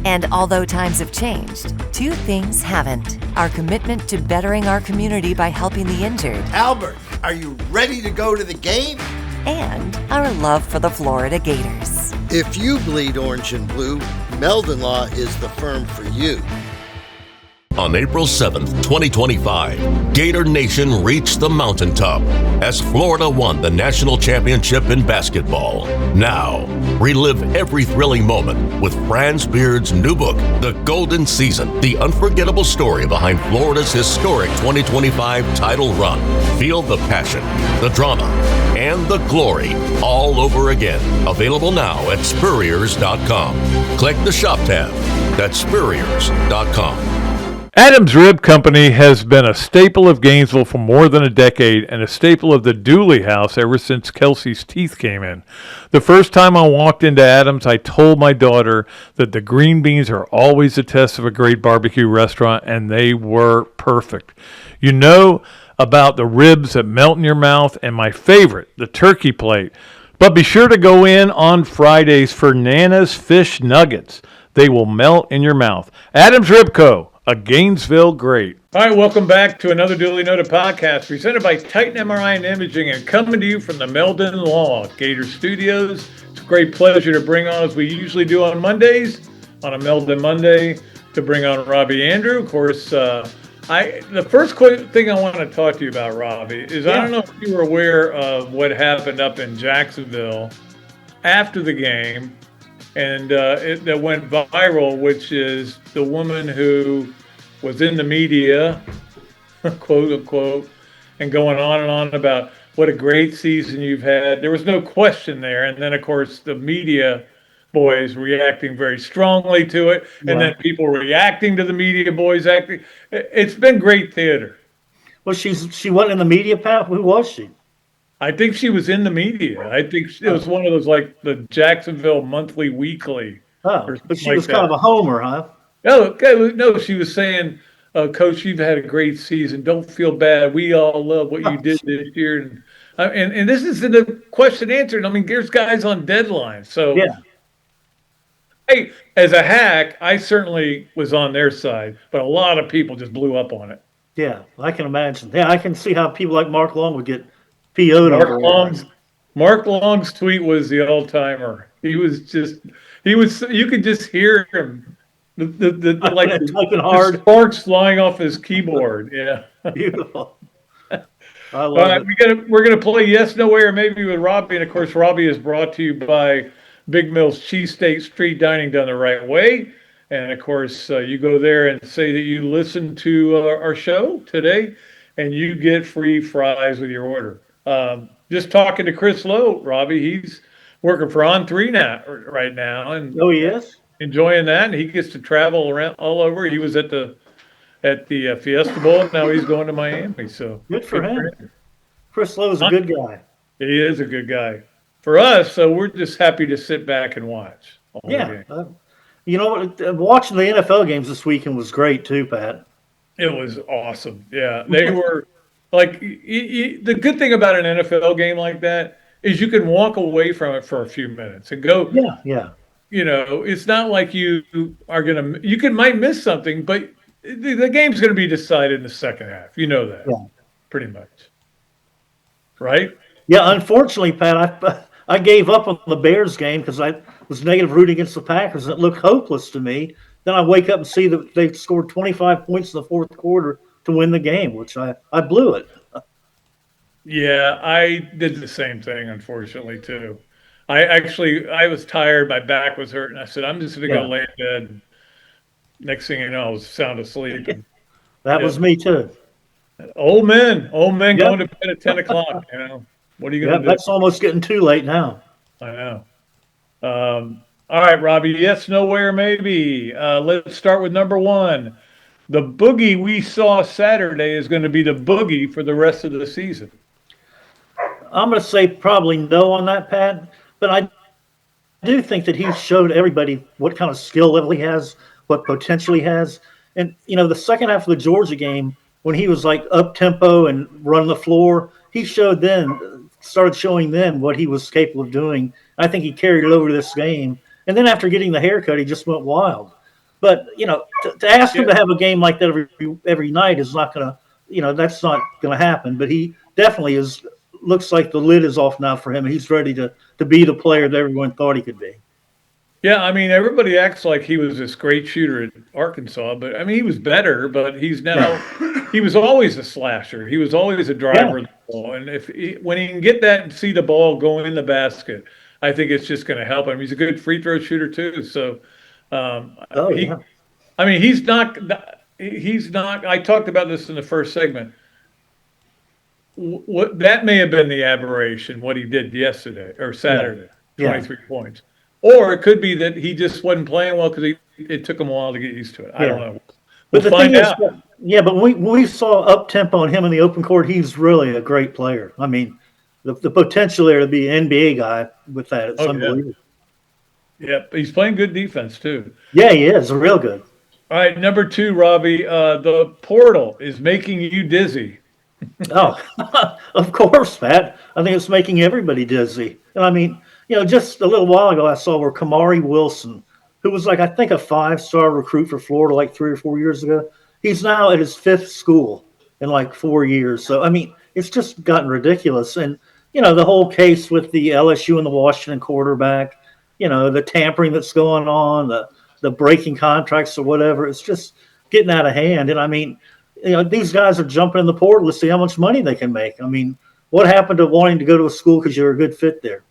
And although times have changed, two things haven't: our commitment to bettering our community by helping the injured, Albert, are you ready to go to the game? and our love for the Florida Gators. If you bleed orange and blue, Meldon Law is the firm for you. On April 7th, 2025, Gator Nation reached the mountaintop as Florida won the national championship in basketball. Now, relive every thrilling moment with Franz Beard's new book, The Golden Season, the unforgettable story behind Florida's historic 2025 title run. Feel the passion, the drama, and the glory all over again. Available now at Spurriers.com. Click the shop tab. That's Spurriers.com. Adams Rib Company has been a staple of Gainesville for more than a decade and a staple of the Dooley house ever since Kelsey's teeth came in. The first time I walked into Adams, I told my daughter that the green beans are always a test of a great barbecue restaurant, and they were perfect. You know about the ribs that melt in your mouth, and my favorite, the turkey plate. But be sure to go in on Fridays for Nana's Fish Nuggets. They will melt in your mouth. Adams Rib Co., a Gainesville great. All right, welcome back to another Dooley Noted podcast presented by Titan MRI and Imaging and coming to you from the Meldon Law Gator Studios. It's a great pleasure to bring on, as we usually do on Mondays, on a Meldon Monday, to bring on Robbie Andreu. Of course, the first thing I want to talk to you about, Robbie, is I don't know if you were aware of what happened up in Jacksonville after the game. And that went viral, which is the woman who was in the media, quote unquote, and going on about what a great season you've had. There was no question there. And then, of course, the media boys reacting very strongly to it. And then people reacting to the media boys acting. It's been great theater. Well, she wasn't in the media, Pat. Who was she? I think she was in the media. I think it was one of those, like the Jacksonville Monthly Weekly. Oh, but she was kind of a homer, huh? Oh, okay. No, she was saying, Coach, you've had a great season. Don't feel bad. We all love what you did this year. And this is in the question answered. I mean, there's guys on deadline. So, Yeah. Hey, as a hack, I certainly was on their side, but a lot of people just blew up on it. Yeah, I can imagine. Yeah, I can see how people like Mark Long would get PO'd over it. Mark Long's tweet was the all-timer. You could just hear him. Typing hard. The sparks flying off his keyboard. Yeah. Beautiful. I All love right, it. we're gonna play Yes, No Way, or Maybe with Robbie, and of course Robbie is brought to you by Big Mill's Cheesesteaks, street dining done the right way. And of course, you go there and say that you listen to our show today, and you get free fries with your order. Just talking to Chris Lowe, Robbie, he's working for On3 now, right now, and Oh, yes. enjoying that. And he gets to travel around all over. He was at the Fiesta Bowl. Now he's going to Miami. So Good for him. Chris Lowe's a good guy. He is a good guy. For us, so we're just happy to sit back and watch all the Yeah. game. You know what? Watching the NFL games this weekend was great too, Pat. It was awesome. Yeah, they were like the good thing about an NFL game like that is you can walk away from it for a few minutes and go. Yeah, yeah. You know, it's not like you might miss something, but the game's going to be decided in the second half. You know that, pretty much, right? Yeah. Unfortunately, Pat, I gave up on the Bears game because I was negative rooting against the Packers, and it looked hopeless to me. Then I wake up and see that they scored 25 points in the fourth quarter to win the game, which I blew it. Yeah, I did the same thing, unfortunately, too. I was tired. My back was hurting. I said, I'm just going to go lay in bed. Next thing you know, I was sound asleep. That was me, too. Old men going to bed at 10 o'clock, you know. What are you going to do? That's almost getting too late now. I know. All right, Robbie. Yes, nowhere, maybe. Let's start with number one. The boogie we saw Saturday is going to be the boogie for the rest of the season. I'm going to say probably no on that, Pat. But I do think that he showed everybody what kind of skill level he has, what potential he has. And, you know, the second half of the Georgia game, when he was like up tempo and running the floor, he started showing them what he was capable of doing. I think he carried it over to this game. And then after getting the haircut, he just went wild. But, you know, to ask him to have a game like that every night is not going to, you know, that's not going to happen. But he definitely looks like the lid is off now for him. And he's ready to be the player that everyone thought he could be. Yeah, I mean, everybody acts like he was this great shooter at Arkansas, but I mean, he was better, but he was always a slasher. He was always a driver of the ball. And when he can get that and see the ball go in the basket, I think it's just going to help him. He's a good free throw shooter too. So, I mean, he's not, I talked about this in the first segment. That may have been the aberration, what he did yesterday or Saturday, 23 points. Or it could be that he just wasn't playing well because it took him a while to get used to it. I don't know. But the thing is, but when we saw up tempo on him in the open court, he's really a great player. I mean, the potential there to be an NBA guy with that, it's unbelievable. Yeah, he's playing good defense too. Yeah, he is real good. All right, number two, Robbie, the portal is making you dizzy. Oh, of course, Pat. I think it's making everybody dizzy. And I mean, you know, just a little while ago, I saw where Kamari Wilson, who was like, I think a 5-star recruit for Florida like 3 or 4 years ago, he's now at his 5th school in like 4 years. So, I mean, it's just gotten ridiculous. And, you know, the whole case with the LSU and the Washington quarterback, you know, the tampering that's going on, the breaking contracts or whatever, it's just getting out of hand. And, I mean, you know, these guys are jumping in the portal to see how much money they can make. I mean, what happened to wanting to go to a school because you're a good fit there?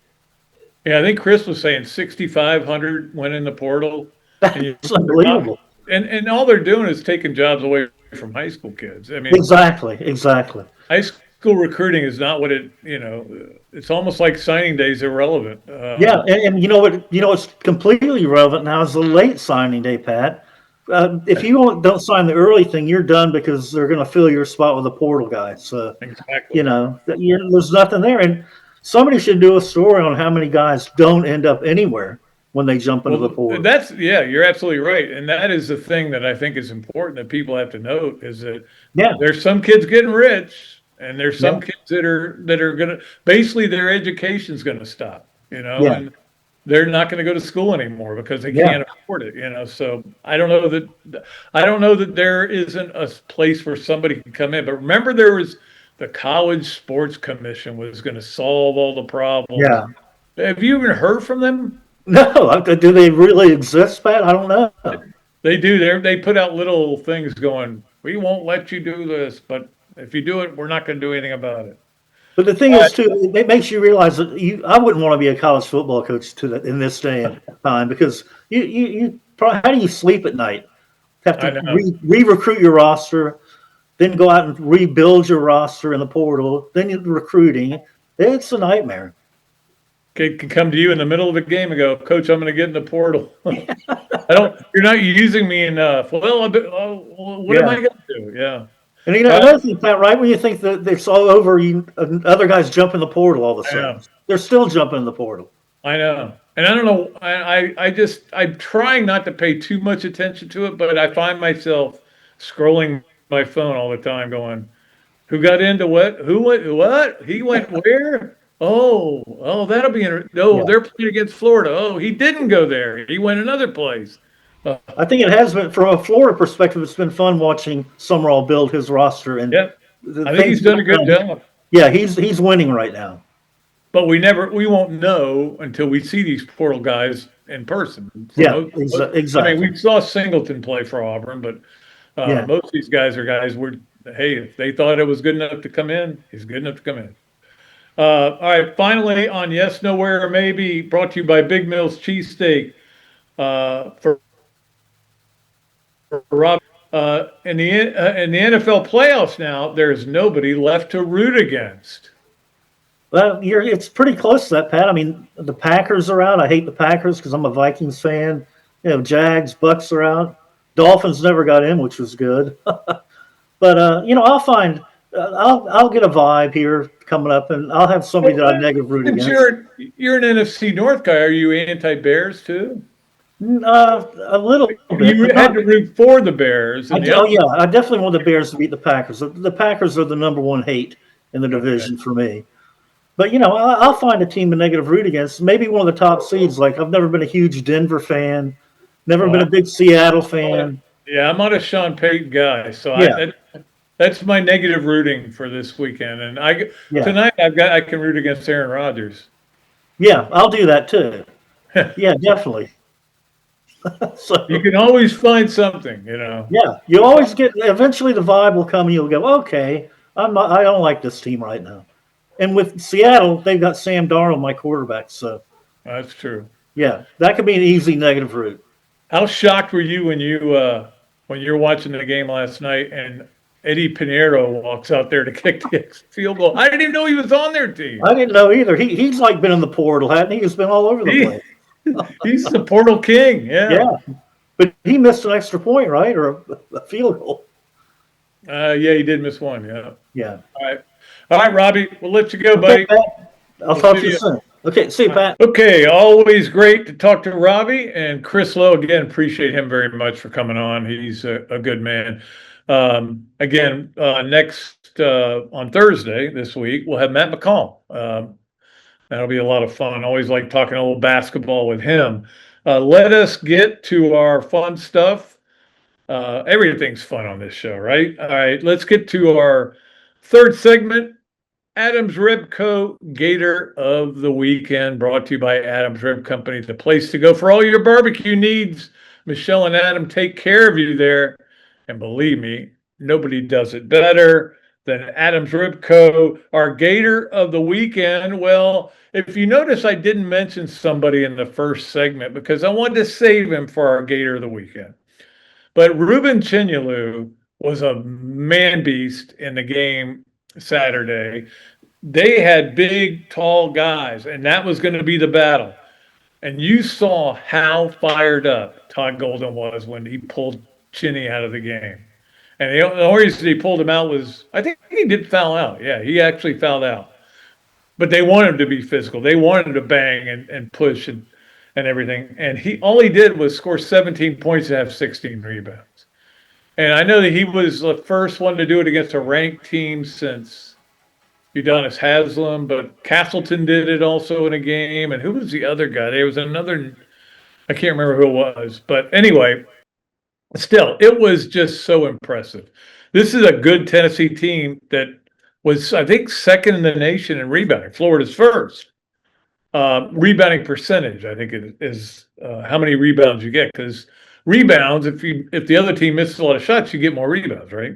Yeah, I think Chris was saying 6,500 went in the portal. It's unbelievable. And all they're doing is taking jobs away from high school kids. I mean, exactly. High school recruiting is not what it's almost like signing day is irrelevant. And you know what? You know what's completely irrelevant now is the late signing day, Pat. If you don't sign the early thing, you're done because they're going to fill your spot with a portal guy. So, exactly. You know, there's nothing there. And somebody should do a story on how many guys don't end up anywhere when they jump into the portal. You're absolutely right. And that is the thing that I think is important that people have to note is that there's some kids getting rich and there's some kids that are going to, basically their education's going to stop, you know, and they're not going to go to school anymore because they can't afford it, you know. So I don't know that there isn't a place where somebody can come in. But remember, there was the College Sports Commission was going to solve all the problems. Yeah. Have you even heard from them? No. Do they really exist, Pat? I don't know. They do. They put out little things going, we won't let you do this, but if you do it, we're not going to do anything about it. But the thing is, too, it makes you realize that I wouldn't want to be a college football coach in this day and time because you how do you sleep at night? Have I to know. re-recruit your roster, then go out and rebuild your roster in the portal, then you're recruiting. It's a nightmare. Kid can come to you in the middle of the game and go, Coach, I'm going to get in the portal. You're not using me enough. Well, what am I going to do? Yeah. And another thing, Pat, right when you think that it's all over, other guys jump in the portal all of a I sudden. know. They're still jumping in the portal. I know. And I don't know. I'm trying not to pay too much attention to it, but I find myself scrolling my phone all the time going, who got into what? Who went what? He went where? Oh, that'll be interesting. No, Yeah. they're playing against Florida. Oh, he didn't go there. He went another place. I think it has been, from a Florida perspective, it's been fun watching Summerall build his roster. And Yep. the I think he's done a good job. Yeah, he's winning right now. But we won't know until we see these portal guys in person. Yeah, exactly. I mean, we saw Singleton play for Auburn, but most of these guys are guys hey, if they thought it was good enough to come in, he's good enough to come in. All right, finally on Yes, Nowhere, or Maybe, brought to you by Big Mills Cheesesteak. For Rob, in the NFL playoffs now, there's nobody left to root against. Well, it's pretty close to that, Pat. I mean, the Packers are out. I hate the Packers because I'm a Vikings fan. Jags, Bucks are out. Dolphins never got in, which was good. But I'll find I'll get a vibe here coming up, and I'll have somebody that I negative root against. You're an NFC North guy. Are you anti-Bears too? A little bit. You had to root for the Bears. I definitely want the Bears to beat the Packers. The Packers are the number one hate in the division for me. But I'll find a team to negative root against. Maybe one of the top seeds. Like, I've never been a huge Denver fan, never been a big Seattle fan. Yeah, I'm not a Sean Payton guy, so that's my negative rooting for this weekend. And tonight I can root against Aaron Rodgers. Yeah, I'll do that too. Yeah, definitely. So you can always find something, Yeah, you always eventually the vibe will come and you'll go, okay, I don't like this team right now. And with Seattle, they've got Sam Darnold, my quarterback. So that's true. Yeah, that could be an easy negative route. How shocked were you when you're watching the game last night and Eddie Pinheiro walks out there to kick the field goal? I didn't even know he was on their team. I didn't know either. He's like been in the portal, hasn't he? He's been all over the place. He's the portal king. Yeah. But he missed an extra point, right, or a field goal? Yeah, he did miss one. Yeah. All right, Robbie, we'll let you go, buddy. I'll talk to you soon. Okay, see you, Pat. Okay, always great to talk to Robbie. And Chris Lowe, again, appreciate him very much for coming on. He's a good man. Again, next on Thursday this week, we'll have Matt McCall. That'll be a lot of fun. Always like talking a little basketball with him. Let us get to our fun stuff. Everything's fun on this show, right? All right, let's get to our third segment. Adams Rib Co. Gator of the Weekend, brought to you by Adams Rib Company, the place to go for all your barbecue needs. Michelle and Adam take care of you there. And believe me, nobody does it better than Adams Rib Co., our Gator of the Weekend. Well, if you notice, I didn't mention somebody in the first segment because I wanted to save him for our Gator of the Weekend. But Ruben Chinyelu was a man beast in the game Saturday. They had big, tall guys, and that was going to be the battle. And you saw how fired up Todd Golden was when he pulled Chinny out of the game. And the only reason he pulled him out was, I think he did foul out. Yeah, he actually fouled out. But they wanted him to be physical. They wanted him to bang and push and everything. And all he did was score 17 points and have 16 rebounds. And I know that he was the first one to do it against a ranked team since Udonis Haslem, but Castleton did it also in a game. And who was the other guy? There was another, I can't remember who it was. But anyway, still, it was just so impressive. This is a good Tennessee team that was, I think, second in the nation in rebounding. Florida's first. Rebounding percentage, I think, is how many rebounds you get. Because rebounds, if the other team misses a lot of shots, you get more rebounds, right?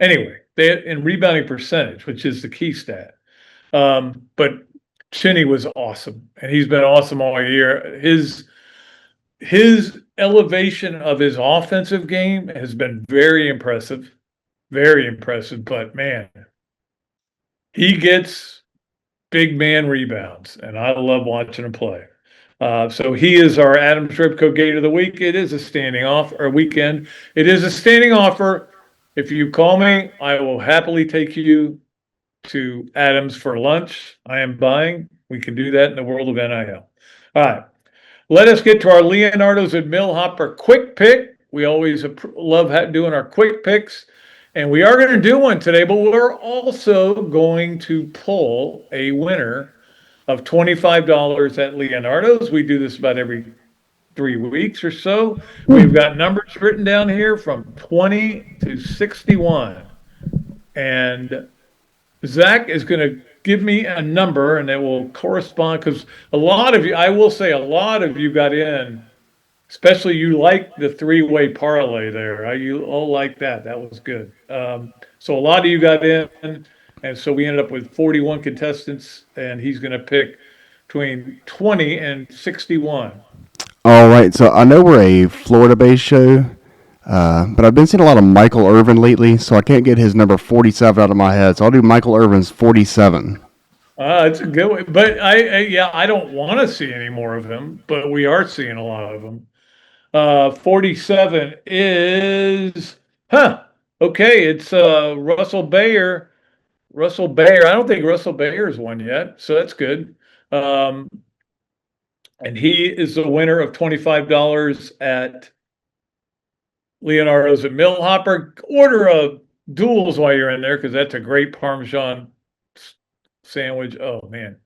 Anyway, in rebounding percentage, which is the key stat. But Chinny was awesome, and he's been awesome all year. His elevation of his offensive game has been very impressive. Very impressive, but man, he gets big man rebounds, and I love watching him play. So he is our Adams Ribco Gator of the Week. It is a standing off or weekend. It is a standing offer. If you call me, I will happily take you to Adams for lunch. I am buying. We can do that in the world of NIL. All right. Let us get to our Leonardo's and Millhopper quick pick. We always love doing our quick picks. And we are going to do one today, but we're also going to pull a winner of $25 at Leonardo's. We do this about every 3 weeks or so. We've got numbers written down here from 20 to 61. And Zach is going to give me a number, and it will correspond, because a lot of you, I will say, a lot of you got in, especially you like the three-way parlay there. You all like that. That was good. So a lot of you got in, and so we ended up with 41 contestants, and he's going to pick between 20 and 61. All right, so I know we're a Florida-based show, but I've been seeing a lot of Michael Irvin lately, so I can't get his number 47 out of my head. So I'll do Michael Irvin's 47. It's a good way, but I don't want to see any more of him, but we are seeing a lot of him. 47 is, okay, it's Russell Bayer. Russell Bayer. I don't think Russell Bayer's won yet, so that's good. And he is the winner of $25 at Leonardo's at Millhopper. Order a duels while you're in there, because that's a great Parmesan sandwich. Oh man,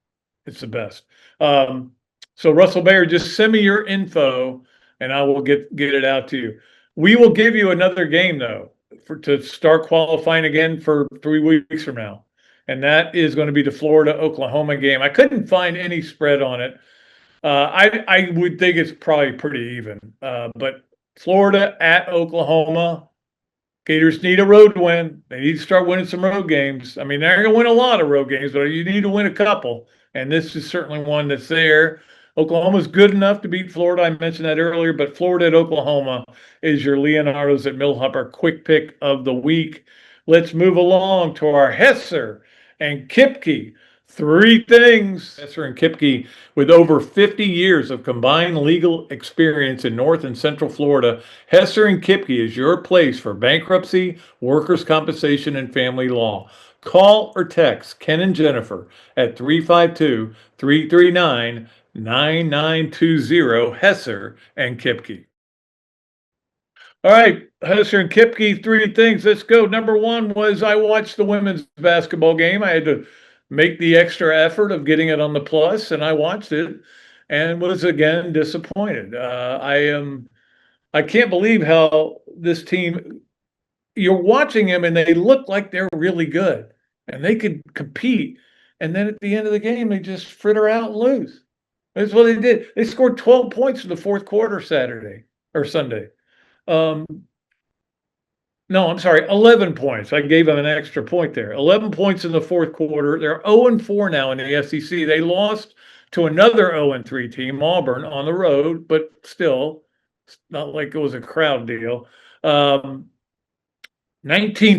it's the best. So Russell Bayer, just send me your info and I will get it out to you. We will give you another game though to start qualifying again for 3 weeks from now, and that is going to be the Florida-Oklahoma game. I couldn't find any spread on it. I would think it's probably pretty even, but Florida at Oklahoma. Gators need a road win. They need to start winning some road games. I mean, they're going to win a lot of road games, but you need to win a couple, and this is certainly one that's there. Oklahoma's good enough to beat Florida. I mentioned that earlier, but Florida at Oklahoma is your Leonardo's at Millhopper quick pick of the week. Let's move along to our Hesser and Kipky. 3 things. Hesser and Kipky, with over 50 years of combined legal experience in North and Central Florida, Hesser and Kipky is your place for bankruptcy, workers' compensation, and family law. Call or text Ken and Jennifer at 352-339-9920, Hesser and Kipky. All right, Hesser and Kipke, 3 things. Let's go. Number 1 was I watched the women's basketball game. I had to make the extra effort of getting it on the plus, and I watched it and was again disappointed. I can't believe how this team, you're watching them and they look like they're really good and they could compete. And then at the end of the game, they just fritter out and lose. That's what they did. They scored 12 points in the 4th quarter Sunday. No, I'm sorry, 11 points. I gave them an extra point there. 11 points in the 4th quarter. They're 0-4 now in the SEC. They lost to another 0-3 team, Auburn, on the road, but still, it's not like it was a crowd deal. 19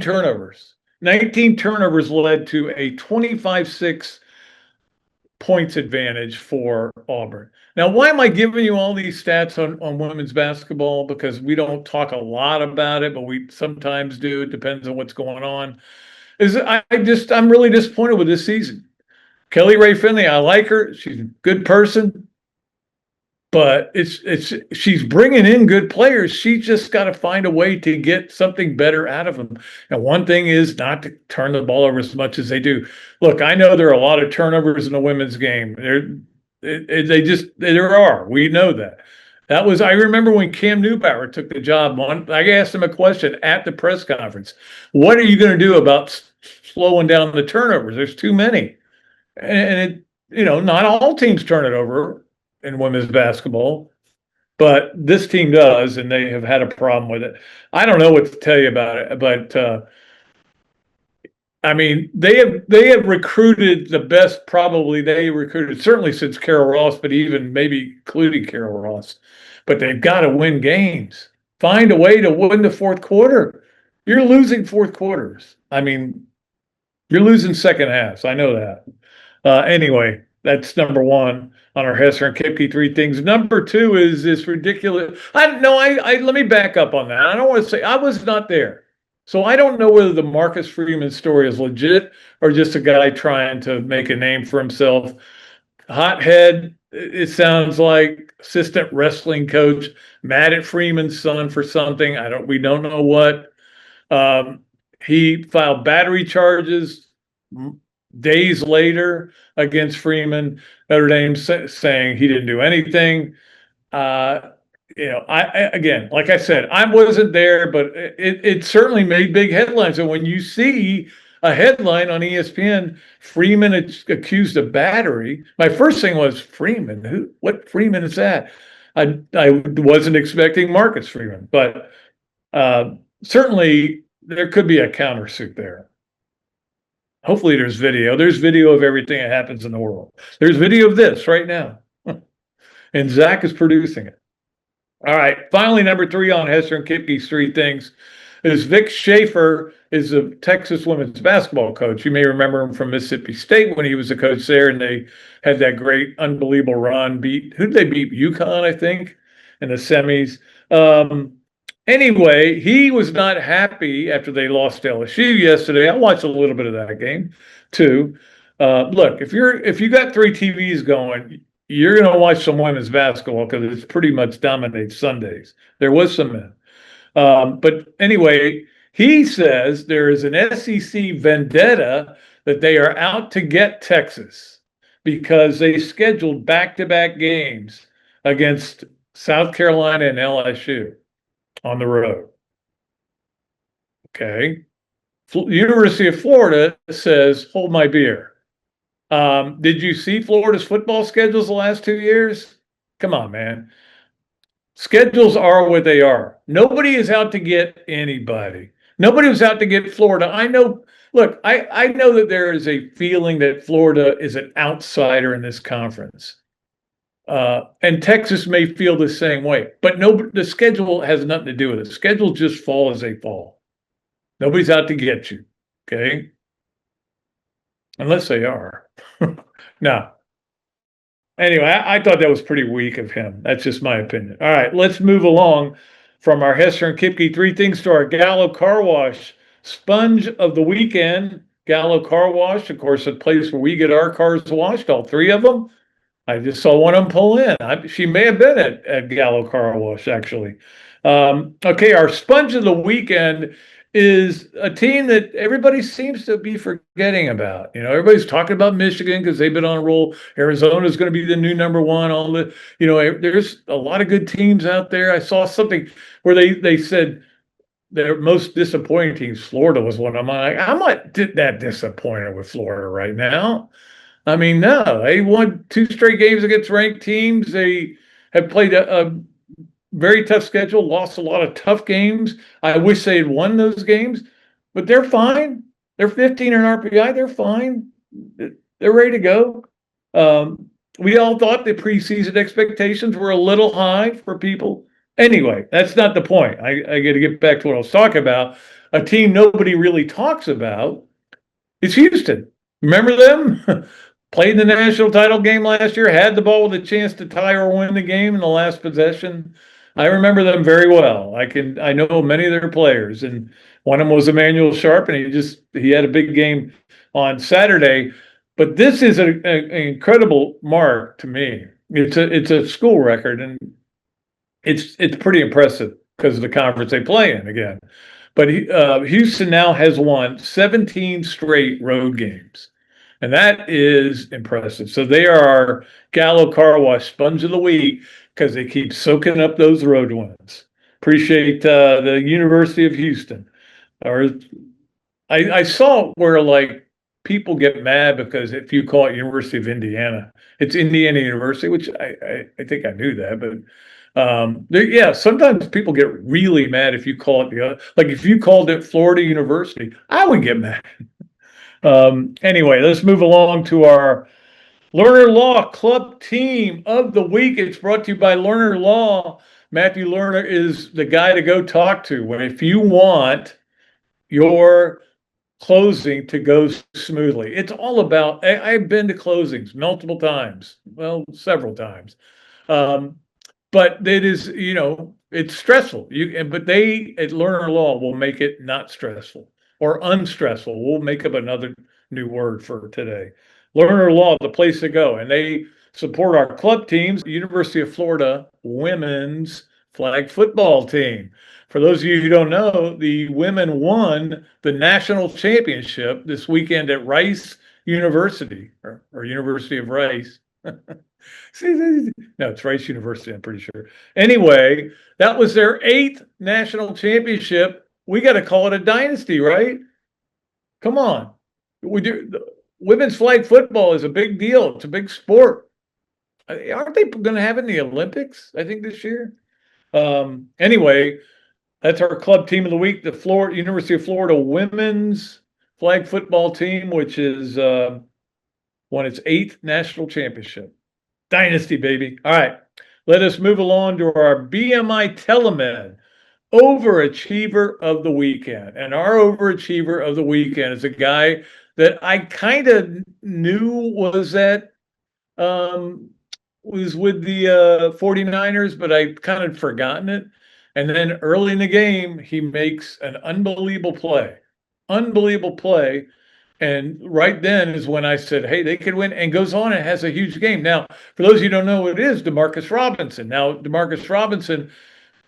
turnovers. 19 turnovers led to a 25-6 points advantage for Auburn. Now, why am I giving you all these stats on women's basketball? Because we don't talk a lot about it, but we sometimes do. It depends on what's going on. I'm really disappointed with this season. Kelly Ray Finley, I like her. She's a good person, but she's bringing in good players. She just got to find a way to get something better out of them. And one thing is not to turn the ball over as much as they do. Look, I know there are a lot of turnovers in the women's game. There are. We know that. I remember when Cam Newbauer took the job I asked him a question at the press conference. What are you going to do about slowing down the turnovers? There's too many. And not all teams turn it over in women's basketball, but this team does, and they have had a problem with it. I don't know what to tell you about it, but I mean, they have recruited the best probably they recruited certainly since Carol Ross, but even maybe including Carol Ross. but they've got to win games. Find a way to win the fourth quarter. You're losing fourth quarters. I mean, you're losing second halves. I know that. Anyway, that's number one on our Hesser and Kipke three things. Number two is this ridiculous. Let me back up on that. I don't want to say I was not there. So I don't know whether the Marcus Freeman story is legit or just a guy trying to make a name for himself. Hothead, it sounds like assistant wrestling coach, mad at Freeman's son for something. We don't know what. He filed battery charges days later against Freeman. Notre Dame saying he didn't do anything. Again, like I said, I wasn't there, but it certainly made big headlines. And when you see a headline on ESPN, Freeman accused of battery, my first thing was Freeman. What Freeman is that? I wasn't expecting Marcus Freeman, but certainly there could be a countersuit there. Hopefully there's video. There's video of everything that happens in the world. There's video of this right now. And Zach is producing it. All right. Finally, number three on Hesser and Kipke's three things is Vic Schaefer is a Texas women's basketball coach. You may remember him from Mississippi State when he was a coach there, and they had that great, unbelievable run. Who'd they beat? UConn, I think, in the semis. Anyway, he was not happy after they lost to LSU yesterday. I watched a little bit of that game too. Look, if you got three TVs going, you're going to watch some women's basketball because it pretty much dominates Sundays. There was some men. But anyway, he says there is an SEC vendetta that they are out to get Texas because they scheduled back-to-back games against South Carolina and LSU on the road. Okay. University of Florida says, hold my beer. Did you see Florida's football schedules the last 2 years? Come on, man. Schedules are what they are. Nobody is out to get anybody. Nobody was out to get Florida. I know that there is a feeling that Florida is an outsider in this conference. And Texas may feel the same way. But the schedule has nothing to do with it. Schedules just fall as they fall. Nobody's out to get you. Okay? Unless they are. No. Anyway, I thought that was pretty weak of him. That's just my opinion. All right, let's move along from our Hesser and Kipke three things to our Gallo Car Wash sponge of the weekend. Gallo Car Wash, of course, a place where we get our cars washed, all three of them. I just saw one of them pull in. She may have been at Gallo Car Wash, actually. Okay, our sponge of the weekend is a team that everybody seems to be forgetting about. You know, everybody's talking about Michigan because they've been on a roll. Arizona is going to be the new number one. There's a lot of good teams out there. I saw something where they said their most disappointing teams, Florida was one of them. I'm not that disappointed with Florida right now. I mean, no, they won 2 straight games against ranked teams. They have played a very tough schedule, lost a lot of tough games. I wish they had won those games, but they're fine. They're 15 in RPI. They're fine. They're ready to go. We all thought the preseason expectations were a little high for people. Anyway, that's not the point. I got to get back to what I was talking about. A team nobody really talks about is Houston. Remember them? Played the national title game last year, had the ball with a chance to tie or win the game in the last possession. I remember them very well. I know many of their players, and one of them was Emmanuel Sharp, and he had a big game on Saturday. But this is an incredible mark to me. It's a school record, and it's pretty impressive because of the conference they play in again. But Houston now has won 17 straight road games. And that is impressive. So they are our Gallo Car Wash sponge of the week because they keep soaking up those road wins. Appreciate the University of Houston. Or I saw where people get mad because if you call it University of Indiana, it's Indiana University, which I think I knew that, but sometimes people get really mad if you call it the other. Like if you called it Florida University, I would get mad. Anyway, let's move along to our Learner Law Club Team of the Week. It's brought to you by Learner Law. Matthew Lerner is the guy to go talk to when if you want your closing to go smoothly. It's all about, I've been to closings multiple times, well, several times. But it is, it's stressful. But they at Learner Law will make it not stressful or unstressful. We'll make up another new word for today. Learner Law, the place to go. And they support our club teams, University of Florida women's flag football team. For those of you who don't know, the women won the national championship this weekend at Rice University or University of Rice. No, it's Rice University, I'm pretty sure. Anyway, that was their 8th national championship. We got to call it a dynasty, right? Come on. Women's flag football is a big deal. It's a big sport. Aren't they going to have it in the Olympics, I think, this year? Anyway, that's our club team of the week, the University of Florida women's flag football team, which is won its 8th national championship. Dynasty, baby. All right, let us move along to our BMI TeleMed Overachiever of the weekend. And our Overachiever of the weekend is a guy that I kind of knew was with the 49ers, but I kind of forgotten it. And then early in the game, he makes an unbelievable play. And right then is when I said, hey, they could win, and goes on and has a huge game. Now, for those of you who don't know who it is, Demarcus Robinson. Now, Demarcus Robinson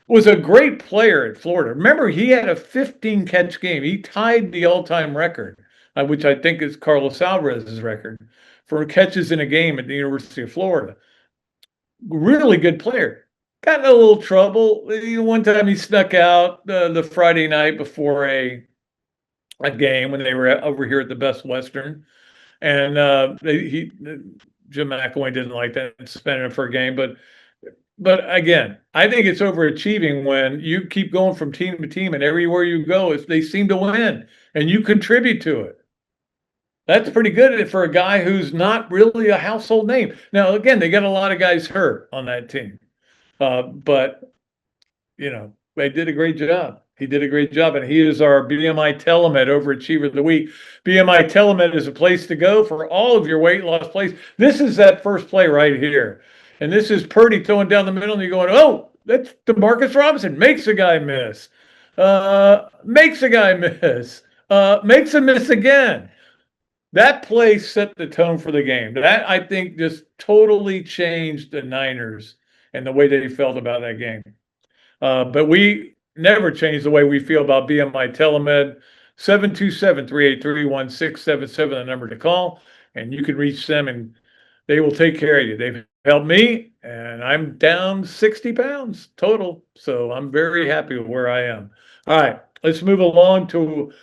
was a great player at Florida. Remember, he had a 15-catch game. He tied the all-time record, which I think is Carlos Alvarez's record, for catches in a game at the University of Florida. Really good player. Got in a little trouble. One time he snuck out the Friday night before a game when they were over here at the Best Western, and Jim McElwain didn't like that and suspended him for a game. But again, I think it's overachieving when you keep going from team to team, and everywhere you go, if they seem to win and you contribute to it. That's pretty good for a guy who's not really a household name. Now, again, they got a lot of guys hurt on that team, but they did a great job. He did a great job, and he is our BMI TeleMed Overachiever of the Week. BMI TeleMed is a place to go for all of your weight loss plays. This is that first play right here. And this is Purdy throwing down the middle, and you're going, oh, that's Demarcus Robinson. Makes a guy miss. Makes a guy miss. Makes a miss again. That play set the tone for the game. That, I think, just totally changed the Niners and the way they felt about that game. But we never change the way we feel about BMI TeleMed. 727-383-1677, the number to call, and you can reach them, and they will take care of you. They've helped me, and I'm down 60 pounds total, so I'm very happy with where I am. All right, let's move along to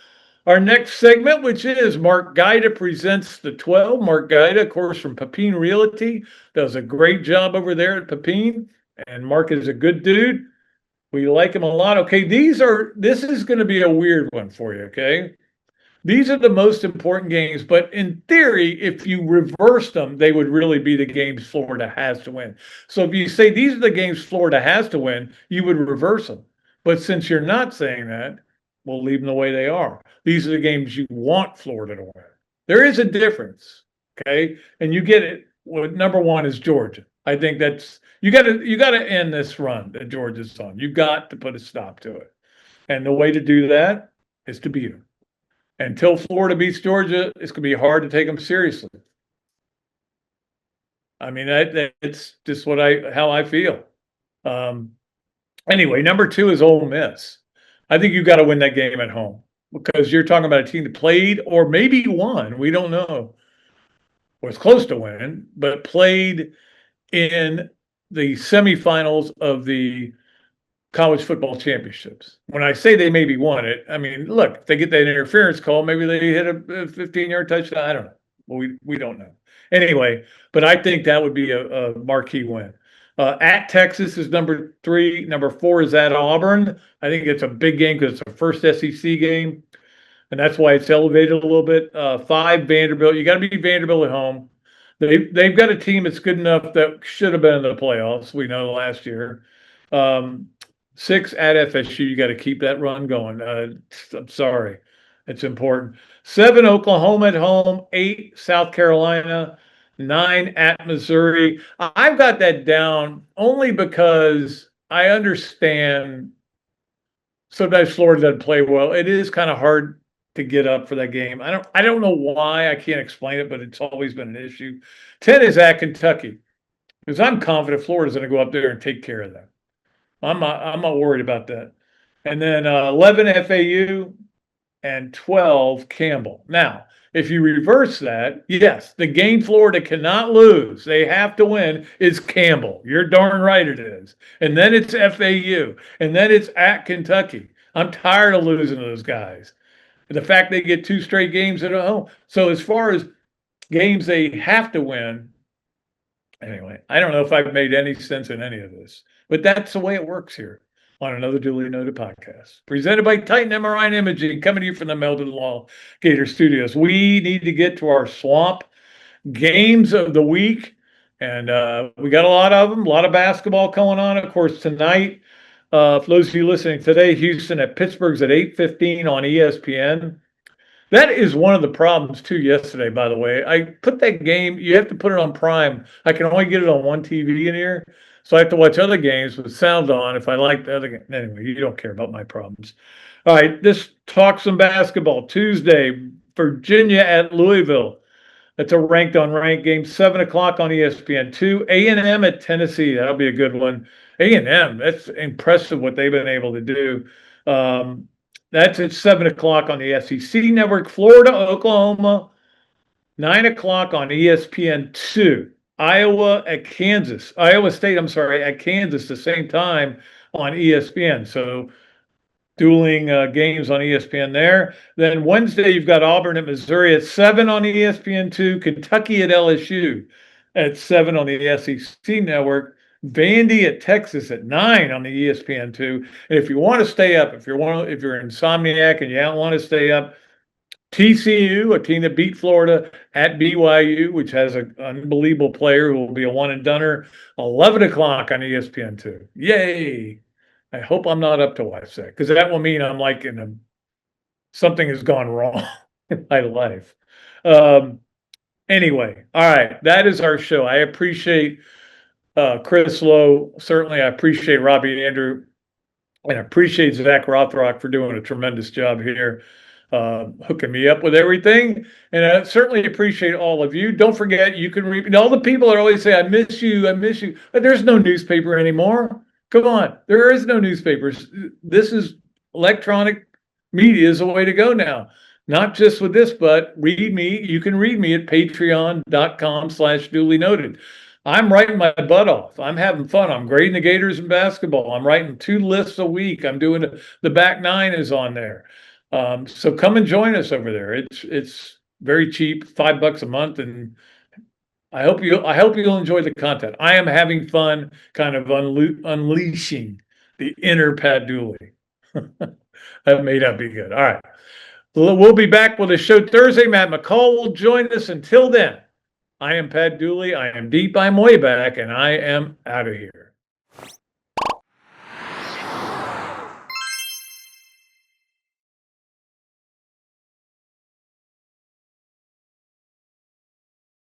our next segment, which is Mark Gaida presents the 12. Mark Gaida, of course, from Pepin Realty, does a great job over there at Pepin, and Mark is a good dude. We like him a lot. Okay, this is going to be a weird one for you, okay? These are the most important games, but in theory, if you reversed them, they would really be the games Florida has to win. So if you say these are the games Florida has to win, you would reverse them. But since you're not saying that, we'll leave them the way they are. These are the games you want Florida to win. There is a difference, okay? And you get it. Well, number one is Georgia. I think that's you got to end this run that Georgia's on. You've got to put a stop to it, and the way to do that is to beat them. Until Florida beats Georgia, it's going to be hard to take them seriously. I mean, it's just how I feel. Anyway, number two is Ole Miss. I think you've got to win that game at home because you're talking about a team that played or maybe won. We don't know. Was close to winning, but played in the semifinals of the college football championships. When I say they maybe won it, I mean, look, if they get that interference call, maybe they hit a 15-yard touchdown. I don't know. Well, we don't know. Anyway, but I think that would be a marquee win. At Texas is number 3. Number 4 is at Auburn. I think it's a big game because it's the first SEC game, and that's why it's elevated a little bit. 5, Vanderbilt. You got to beat Vanderbilt at home. They've got a team that's good enough that should have been in the playoffs. We know last year. 6 at FSU. You got to keep that run going. I'm sorry. It's important. 7 Oklahoma at home, 8 South Carolina, 9 at Missouri. I've got that down only because I understand sometimes Florida doesn't play well. It is kind of hard to get up for that game. I don't know why. I can't explain it, but it's always been an issue. 10 is at Kentucky, because I'm confident Florida's going to go up there and take care of them. I'm not worried about that. And then 11 FAU and 12 Campbell. Now, if you reverse that, yes, the game Florida cannot lose, they have to win, is Campbell. You're darn right it is. And then it's FAU. And then it's at Kentucky. I'm tired of losing to those guys. The fact they get 2 straight games at home. So as far as games they have to win, anyway, I don't know if I've made any sense in any of this, but that's the way it works here on another Dooley Noted podcast. Presented by Titan MRI and Imaging, coming to you from the Meldon Law Gator Studios. We need to get to our swamp games of the week, and we got a lot of them, a lot of basketball going on. Of course, tonight, for those of you listening today, Houston at Pittsburgh's at 8:15 on ESPN. That is one of the problems, too, yesterday, by the way. I put that game, you have to put it on Prime. I can only get it on one TV in here. So I have to watch other games with sound on if I like the other game. Anyway, you don't care about my problems. All right, this talk some basketball. Tuesday, Virginia at Louisville. That's a ranked on ranked game. 7 o'clock on ESPN2. A&M at Tennessee. That'll be a good one. A&M, that's impressive what they've been able to do. That's at 7 o'clock on the SEC Network. Florida, Oklahoma, 9 o'clock on ESPN2. Iowa at Kansas. Iowa State, I'm sorry, at Kansas the same time on ESPN. So dueling games on ESPN there. Then Wednesday, you've got Auburn at Missouri at 7 on ESPN2. Kentucky at LSU at 7 on the SEC Network. Vandy at Texas at 9 on the ESPN2. And if you want to stay up, if you're insomniac and you don't want to stay up, TCU, a team that beat Florida, at BYU, which has an unbelievable player who will be a one-and-doner, 11 o'clock on ESPN2. Yay! I hope I'm not up to watch that, because that will mean I'm like something has gone wrong in my life. Anyway, all right, that is our show. I appreciate Chris Lowe. Certainly, I appreciate Robbie Andreu, and I appreciate Zach Rothrock for doing a tremendous job here. Hooking me up with everything, and I certainly appreciate all of you. Don't forget, you can read all the people that always say, I miss you, but there's no newspaper anymore. Come on, there is no newspapers. This is electronic media is the way to go now. Not just with this, but read me. You can read me at patreon.com/Dooley Noted. I'm writing my butt off. I'm having fun. I'm grading the Gators in basketball. I'm writing 2 lists a week. I'm doing the back 9 is on there. So come and join us over there. It's very cheap, $5 a month, and I hope you'll enjoy the content. I am having fun, kind of unleashing the inner Pat Dooley. That may not be good. All right, we'll be back with a show Thursday. Matt McCall will join us. Until then, I am Pat Dooley. I am deep. I'm way back, and I am out of here.